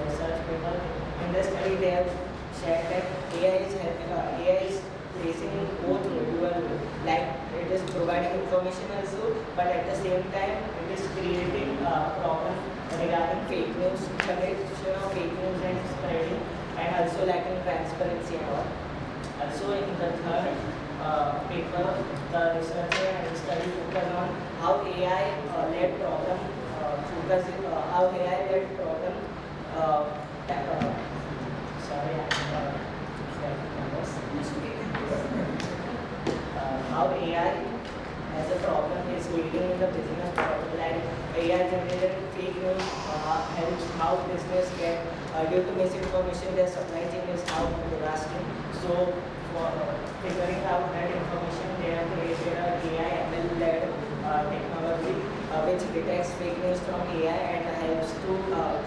research paper, in the study they have shared that AI is placing both dual role, like it is providing information also, but at the same time it is creating a problem regarding fake news, generation of fake news and spreading, and also lacking transparency and all. Also in the third paper, the researcher and study focus on how AI led problem, how AI led problem, how AI as a problem is leading in the business problem, like AI generated fake news helps how business get due to misinformation their supply chain is how devastating. So for figuring out that information they have created a AI ML led technology which detects fake news from AI and helps to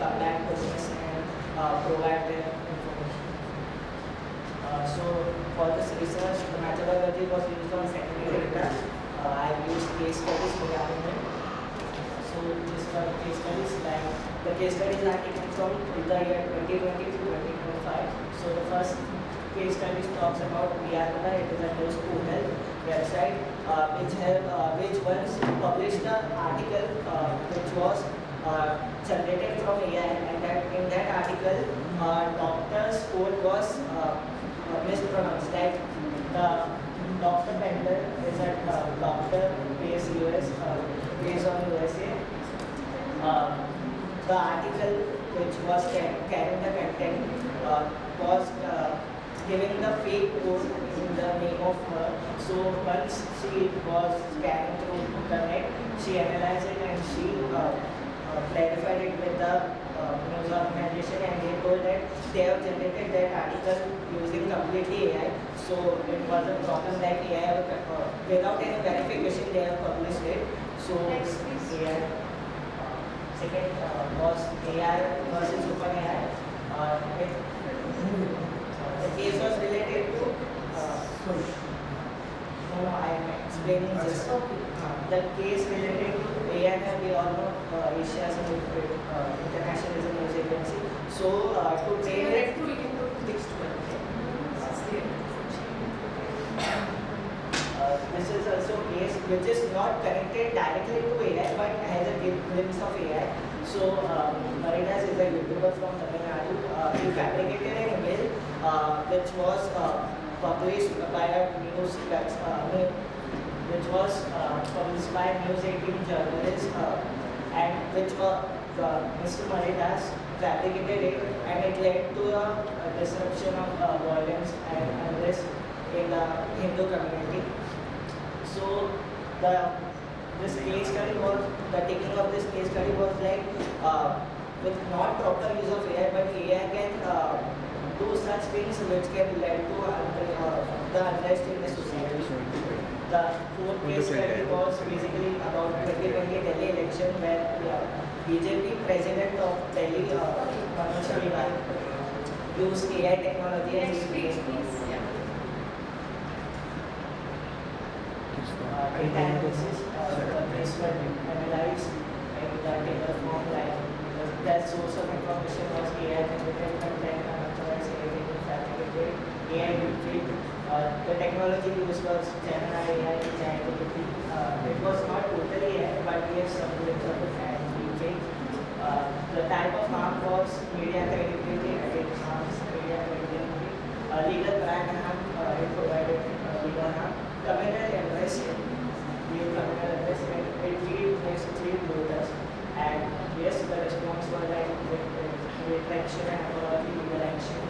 combat business and provide their information. So for this research, the methodology was used on secondary data. I used case studies regarding it. So these were case studies like the case studies are taken from the year 2020 to 2025. So the first case studies talks about Viarmada. It is a news portal website which once published an article which was generated from AI, and that in that article doctor's code was mispronounced. Like the Dr. Bender is a doctor based based on USA. The article which was carrying the content was giving the fake code in the name of her. So once she was scanning through the net, she analyzed it and she clarified it with the news organization, and they told that they have generated that article using completely AI. So it was a problem like AI without any verification they have published it. So AI. Second was AI versus OpenAI. The case was related to. No, I am explaining just. The case related to AI, and we all know Asia as an international news agency. So to tailor it to this is also a case which is not connected directly to AI but has a glimpse of AI. So Maridas is a YouTuber from Tamil Nadu. He fabricated an email which was published by a news which was published by News 18 journalist and which Mr. Maridas fabricated it, and it led to a disruption of violence and unrest in the Hindu community. So this case study was, the taking of this case study was like with not proper use of AI, but AI can do such things which can lead to the unrest in the society. The fourth case study was basically about 2020 Delhi election where BJP president of Delhi, Manoj Tiwari, used AI technology and data analysis, this were analyzed in the data form like that source of information was AI generated and then afterwards AI fabricated, AI deepfake. The technology used was Gemini AI, ChatGPT. It was not totally AI, but we have some bits of it and deepfake. The type of harm was media credibility, it harms media credibility. Legal brand harm, it provided legal harm. Communal embracement, it basically voters. And yes, the response was like retraction and apology, legal action,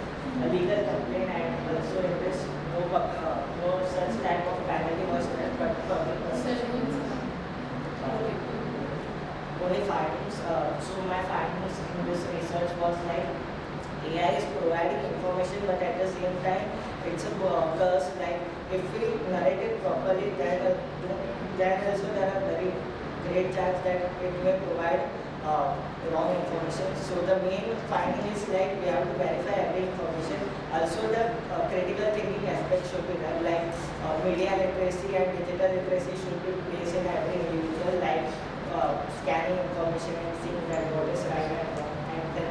a legal complaint, and also in this no such type of penalty was there, but only findings. So my findings in this research was like AI is providing information, but at the same time it's a curse. Like if we narrate it properly, then also there are very great chance that it may provide wrong information. So the main finding is like we have to verify every information. Also the critical thinking aspect should be done, like media literacy and digital literacy should be placed in every individual, like scanning information and seeing that what is right and wrong, and then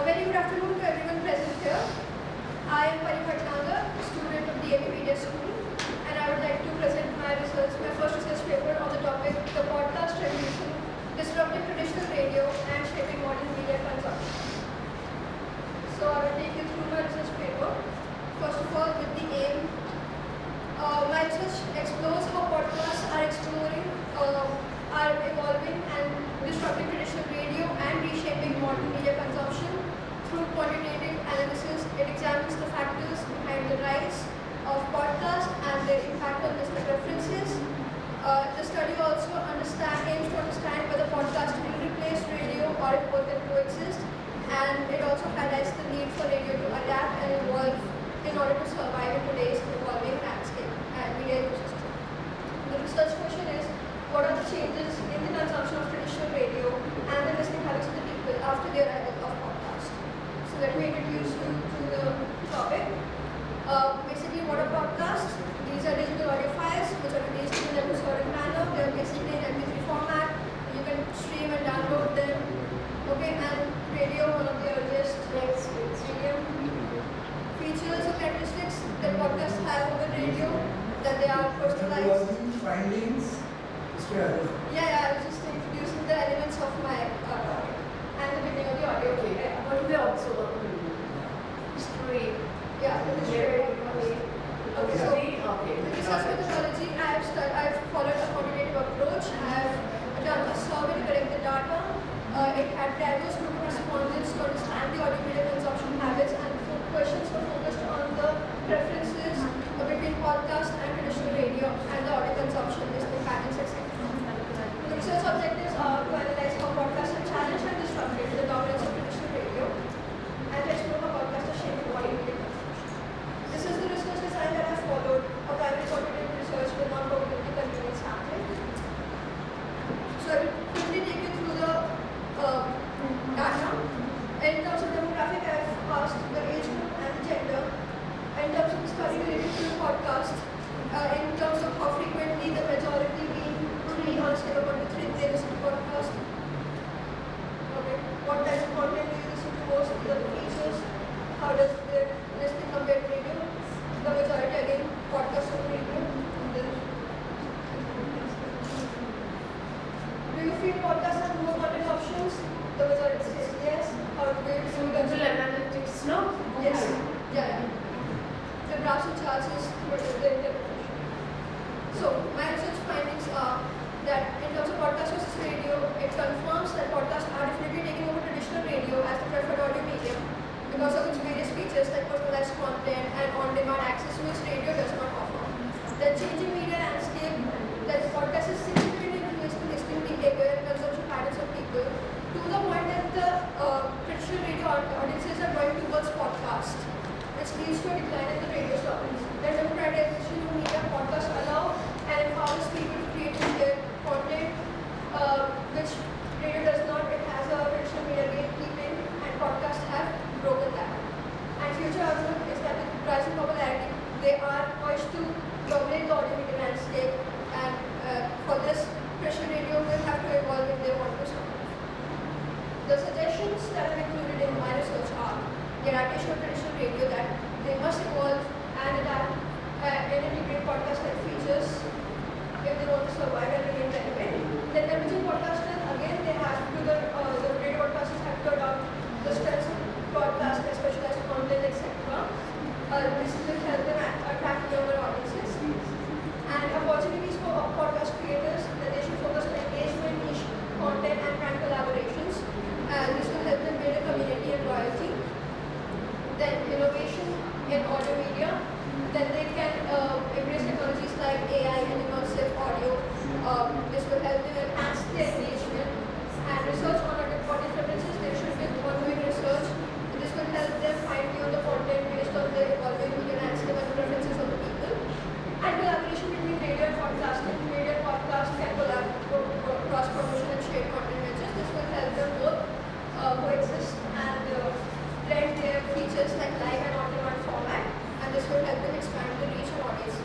Very good afternoon to everyone present here. I am Paripatnanga, student of DAV Media School, and I would like to present my first research paper on the topic, the podcast revolution, disrupting traditional radio and shaping modern media consumption. So I will take you through my research paper. First of all, with the aim, my research explores how podcasts are evolving and disrupting traditional radio and reshaping modern media consumption. Through quantitative analysis, it examines the factors behind the rise of podcasts and their impact on listener preferences. The study also aims to understand whether podcasts will replace radio or if both can coexist, and it also highlights the need for radio to adapt and evolve in order to survive in today's evolving landscape and media ecosystem. The research question is, what are the changes in the consumption of traditional radio and the listening habits of the people after the arrival of podcasts? So let me introduce you to the topic. Basically, what are podcasts? These are digital audio files which are released in an episodic manner. They are basically in MP3 format. You can stream and download them. Okay, and radio, one of the earliest medium. Features or characteristics that podcasts have over radio, that they are personalized. Findings. Yeah, I was just introducing the elements of my topic and the beginning of the audio. Okay, what do they also history? Yeah, the history. Okay, so Okay. the research methodology, I've followed a quantitative approach. I have done a survey to collect the data. It had diverse group of respondents to understand the audio media consumption habits, and the questions were focused on the preferences between podcast and traditional radio and the audio consumption, listening patterns, etc. The research objectives are to analyze how podcasts have challenged and disrupted the dominance of traditional radio, does their listening compare to radio? The majority again, podcast over radio. Do you feel podcasts have more content options? The majority says yes. Or do you Google Analytics, no? Yes. Yeah. The graphs and charts is the interpretation. So my research findings are that in terms of podcast versus radio, it confirms that podcasts are definitely taking over traditional radio as the preferred audio medium because of its various features like personalized content and on-demand access which radio does not offer. The changing media landscape that podcast is significantly influenced the listening behavior and consumption patterns of people to the point that the traditional radio audiences are going towards podcast, which leads to a decline in the radio audience. The democratization of media podcasts allow and empowers people to create and share content which radio does not. It has a traditional media gatekeeping and podcasts have broken that. And future outlook is that with rising popularity, they are poised to dominate the audio media landscape, and for this, traditional radio will have to evolve if they want to survive. The suggestions that are included in my research are the adaptation of traditional radio, that they must evolve and adapt and integrate podcast-like features if they want to survive and remain relevant. Then emerging podcasters, again, they have to the radio podcasters have to adopt the strengths of podcast, like specialized content, etc. This will help them attract younger audiences. And opportunities for podcast creators, that they should focus on engagement, niche content, and brand collaborations. And this will help them build a community and loyalty. Then innovation in audio media. Then they can embrace technologies like AI and immersive audio. This will help them enhance their engagement. And research on audience preferences, there should be ongoing research. This will help them fine-tune the content based on the evolving media landscape and the preferences of the people. And collaboration between radio and podcasting. Radio and podcast can cross-promotion and share content ventures. This will help them both coexist and blend their features like live and on-demand format. And this will help them expand the reach and audience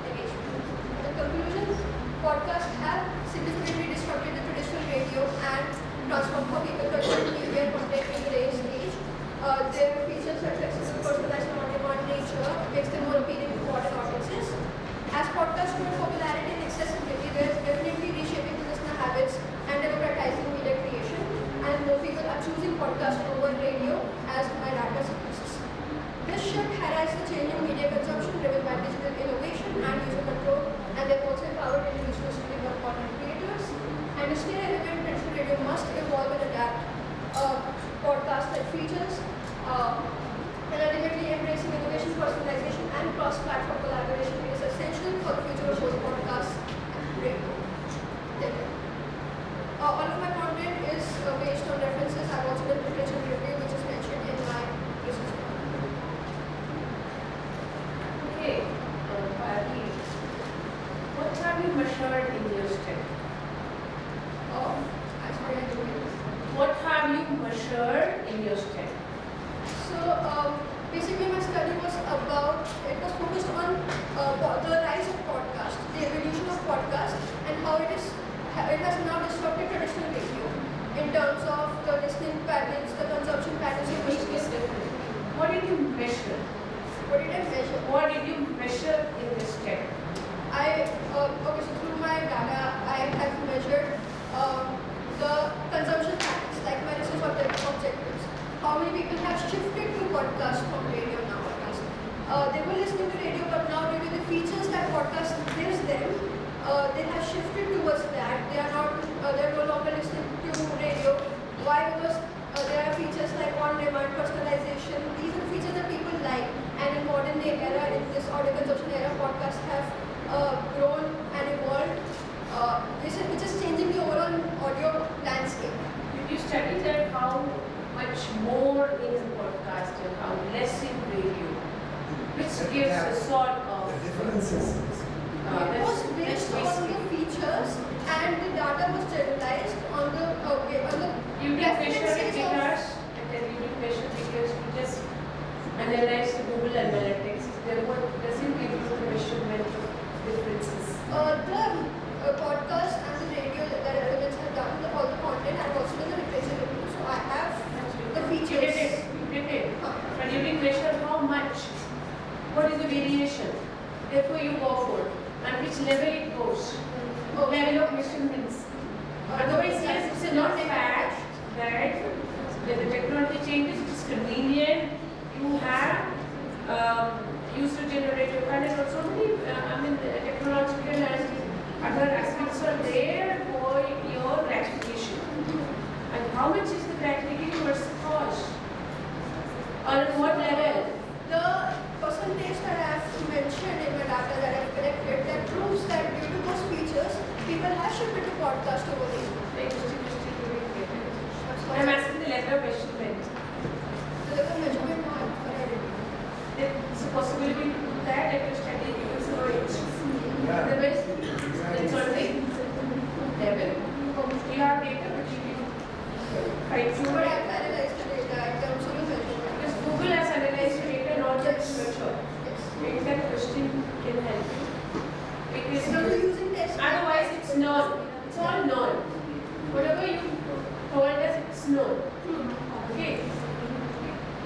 engagement. In conclusion, podcasts have significantly disrupted the traditional radio and transformed how people consume media content in today's age. Their features are flexible, personalized, and on-demand nature makes them more appealing to modern audiences. As podcasts grow in popularity and accessibility, they are definitely reshaping the listener habits and democratizing media creation. And more people are choosing podcasts over radio as my data suggests. This shift highlights the changing media consumption driven by digital innovation and user control, and they also empower individuals to become content creators. And to stay relevant, traditional radio must evolve and adapt podcast-like features, and ultimately embracing innovation, personalization, and cross-platform collaboration is essential for the future of both podcasts and radio. Thank you. All of my content is based on references. I've also done literature review, which is mentioned in my research. Okay, Bharti, what have you measured in your study? What have you measured in your study? So basically my study was about, it was focused on the rise of podcast, the evolution of podcast, and how it has now disrupted traditional radio in terms of the listening patterns, the consumption patterns of media. What did you measure? What did I measure? What did you measure in this study? Okay, so through my data, I have measured the consumption patterns, like my research objectives. How many people have shifted to podcast from radio nowadays? They were listening to radio, but now due to the features that podcast gives them, they have shifted towards that. They are not, they're no longer listening to radio. Why? Because there are features like on-demand personalization. These are features that people like. And in modern day era, in this audio consumption era, podcasts have grown and evolved, which is changing the overall audio landscape. Did you study that how much more in podcast and how less in radio? Which gives a sort of... The differences. It was based on the features and the data was generalized on the You did measure references indicators and then you did measure because you just analyze the Google Analytics. Therefore, does it give you the measurement of differences? The podcast and the radio that elements have done all the content and also the literature review. So I have the features. You did it. But you therefore you go for, and which level it goes, level of measurements. Otherwise, yes, it's not bad that when the technology changes, it's convenient. You have user-generated content or so many, technological and other aspects are there for your gratification. And how much is the gratification versus cost? Or at what level? The percentage that I have mentioned in my data that I've collected that proves that due to those features, people have shifted to podcast over the I'm asking the level of measurement. So there was measurement not already. It's a possibility to do that at your study user age. Otherwise, it's only level. You have data which you fine tune. But I've analyzed the data in terms of the measurement. Because Google has analyzed data, not just measure. Yes. Maybe that question can help you. Because So we're using tests. otherwise it's known. It's all known. Whatever you told us, it's known. Okay.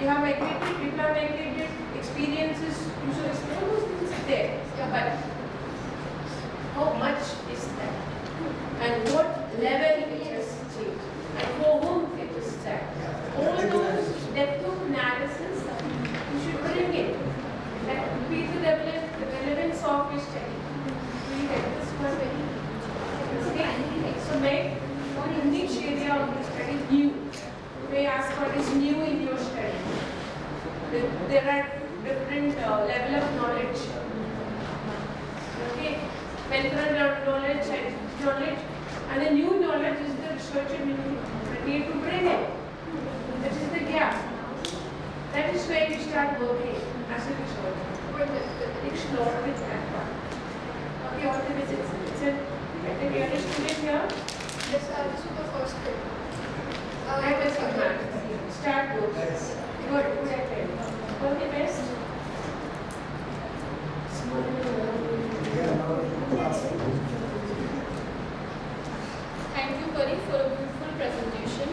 You have migrated, people have migrated, experiences, user experience, all those things are there. Yeah. But how much is that? And what level it has changed? And for whom it is that? All those depth of analysis you should bring in. That would be the relevance of your study. We get this one very okay. So make one each area of your study new. You may ask what is new in your study. There are different level of knowledge. Okay, mental knowledge, scientific knowledge, and the new knowledge is the researcher need to bring in. That is the gap. That is where you start working as a researcher. Explore with that part. Okay, what is it? It's a you're a student here. Yes, this was the first thing. That is good. Start working. Yes. Good, good at it. All the best. Thank you, Pari, for a beautiful presentation.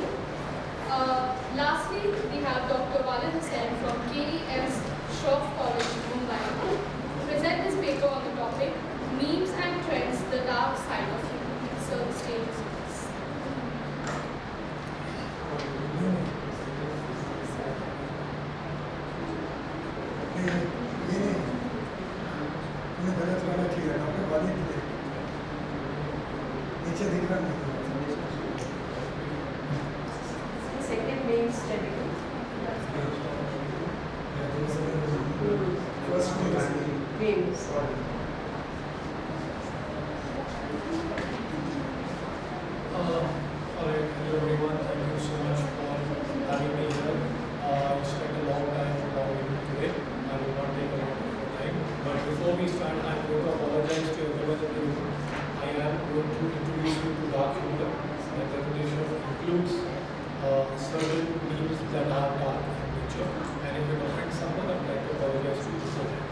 Lastly, we have Dr. Walid Hussain from KES Shroff College, Mumbai, to present his paper on the topic, Memes and Trends, the Dark Side of Humor. So, the stage is yours. गलत वाला किया doctor वाली नीचे दिख रहा नहीं Second main study. First Games. Alright, hello everyone. Thank you so much for having me here. I spent a long time talking today. I will not take a lot of your time. But before we start, I'm going to apologize to everyone in the room. I am going to introduce you to dark humor. My presentation includes certain memes that are dark in nature. And if it offends someone, I'd like to apologize to you for that.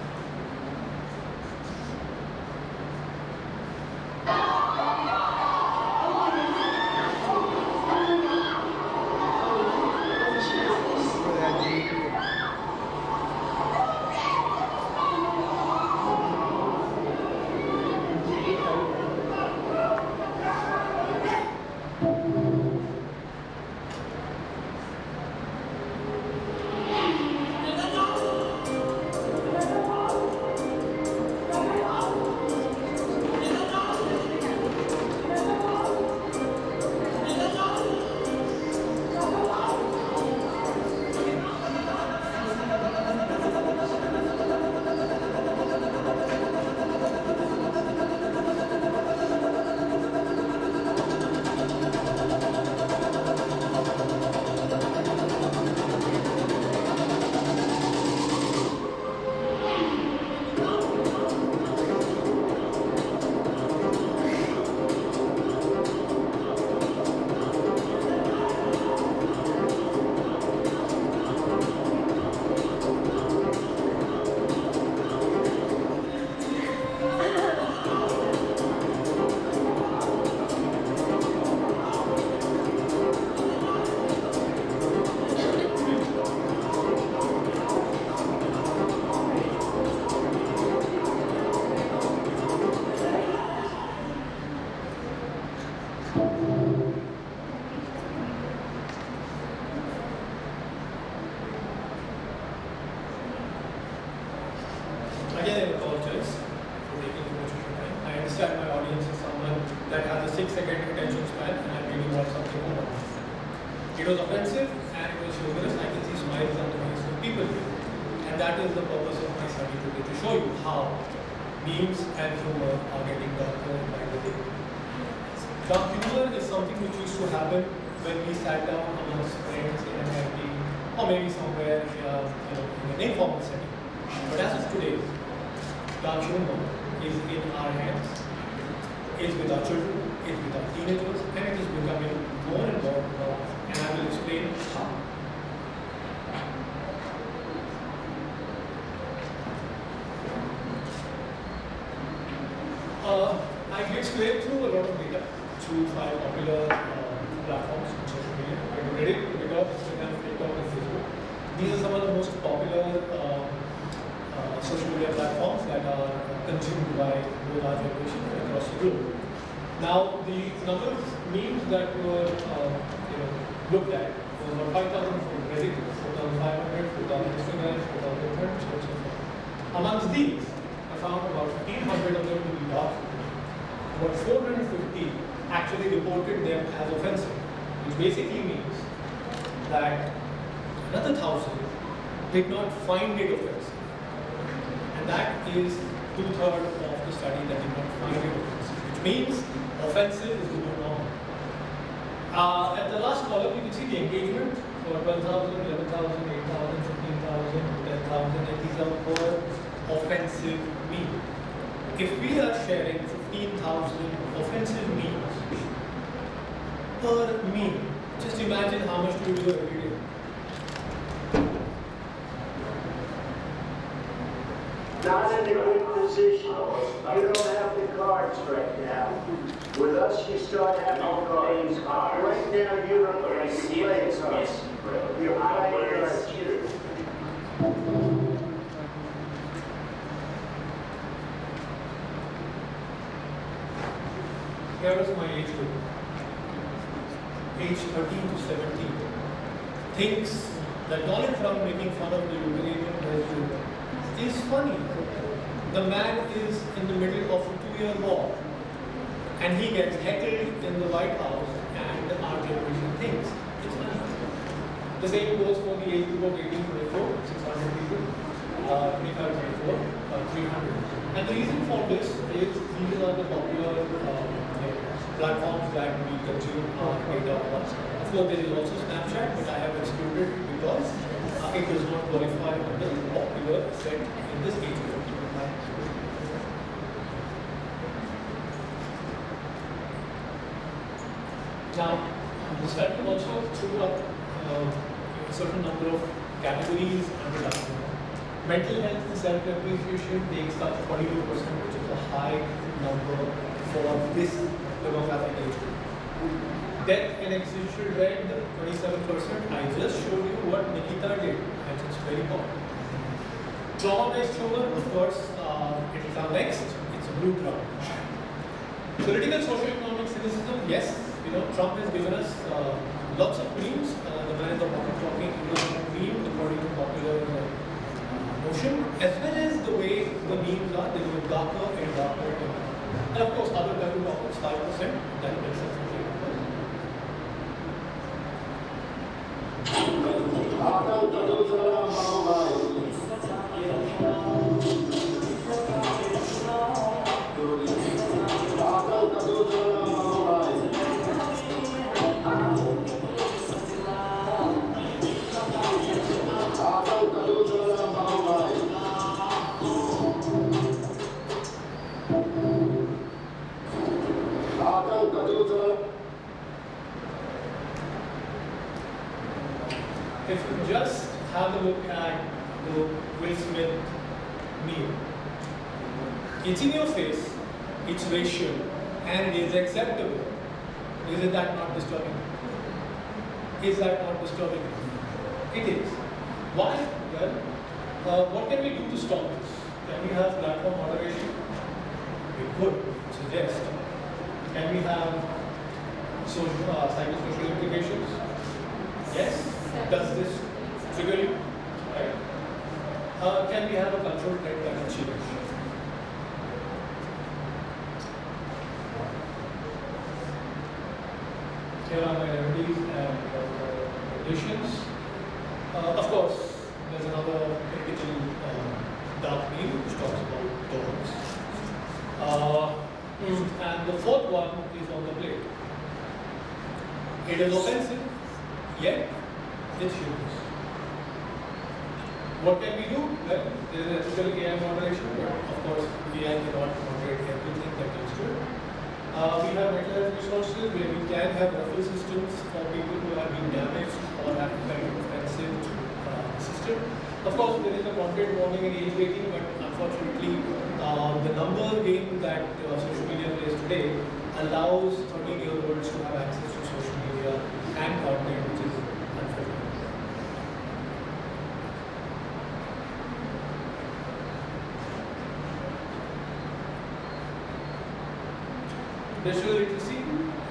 6-second attention span and I really want something more. It was offensive and it was humorous. I can see smiles on the faces of people here. And that is the purpose of my study today, to show you how memes and humor are getting darker by the day. Dark humor is something which used to happen when we sat down amongst friends in a canteen or maybe somewhere in an informal setting. But as of today, dark humor is in our hands, is with our children, is with our teenagers, and it is becoming more and more normal. And I will explain how. I can explain through a lot of data through 5 popular platforms on social media. Reddit, Twitter, Instagram, TikTok, and Facebook. These are some of the most popular social media platforms that are consumed by both our generation and across the globe. Now, the number of memes that were looked at was about 5,000 from Reddit, 4,500, 4,000 Instagram, 4,000 so on and so forth. Amongst these, I found about 1,500 of them to be dark. About 450 actually reported them as offensive, which basically means that another 1,000 did not find it offensive. And that is 2/3 of the study that did not find it offensive, which means offensive is the new norm. At the last column, you can see the engagement for 12,000, 11,000, 8,000, 15,000, 10,000, and these are per offensive meme. If we are sharing 15,000 offensive memes per meme, just imagine how much do we do every day. Not in a good position. You don't have the cards right now. With us, you start having cards. Right now, you don't play cards. You're playing cards. Here is my age group. Age 13 to 17. Thinks that Donald Trump making fun of the Ukrainian president is funny. The man is in the middle of a 2-year war and he gets heckled in the White House and our generation thinks it's funny. The same goes for the age group of 18-24, 600 people, 25-24, 300. And the reason for this is these are the popular platforms that we consume our data on. Of course, there is also Snapchat, but I have excluded because it does not qualify under the popular set in this age group. Now, the study also threw up a certain number of categories under that. Mental health and self-appreciation takes up 42%, which is a high number for this demographic age group. Death and existential dread, 27%. I just showed you what Nikita did, and it's very common. Trauma-based humor, of course, it will come next. It's a blue drum. Political, socio-economic cynicism, yes. Trump has given us lots of memes. The man in the pocket talking meme, according to popular notion, as well as the way the memes are, they go darker and darker. And of course, other level topics, 5%, that makes sense. If you just have a look at the Will Smith meme, it's in your face, it's racial, and it is acceptable. Isn't that not disturbing? Is that not disturbing? It is. Why? Well, what can we do to stop this? Can we have platform moderation? We could suggest. Can we have psychosocial implications? Yes. Does this trigger you? Right? Can we have a control threat that can change? comedies and auditions. Of course, there's another critical dark meme which talks about dogs. And the fourth one is on the plate. It is offensive, yet it's humorous. What can we do? Well, there is ethical AI moderation, but of course, AI cannot moderate everything that comes to it. We have mental health resources where we can have referral systems for people who have been damaged or have felt offensive to the system. Of course, there is a content warning in age rating, but unfortunately, the number game that social media plays today allows 13-year-olds to have access to social media and content which is unfiltered. Digital literacy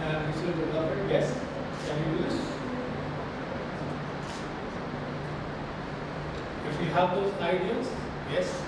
and research development, yes. Can you do this? If you have those ideas, yes.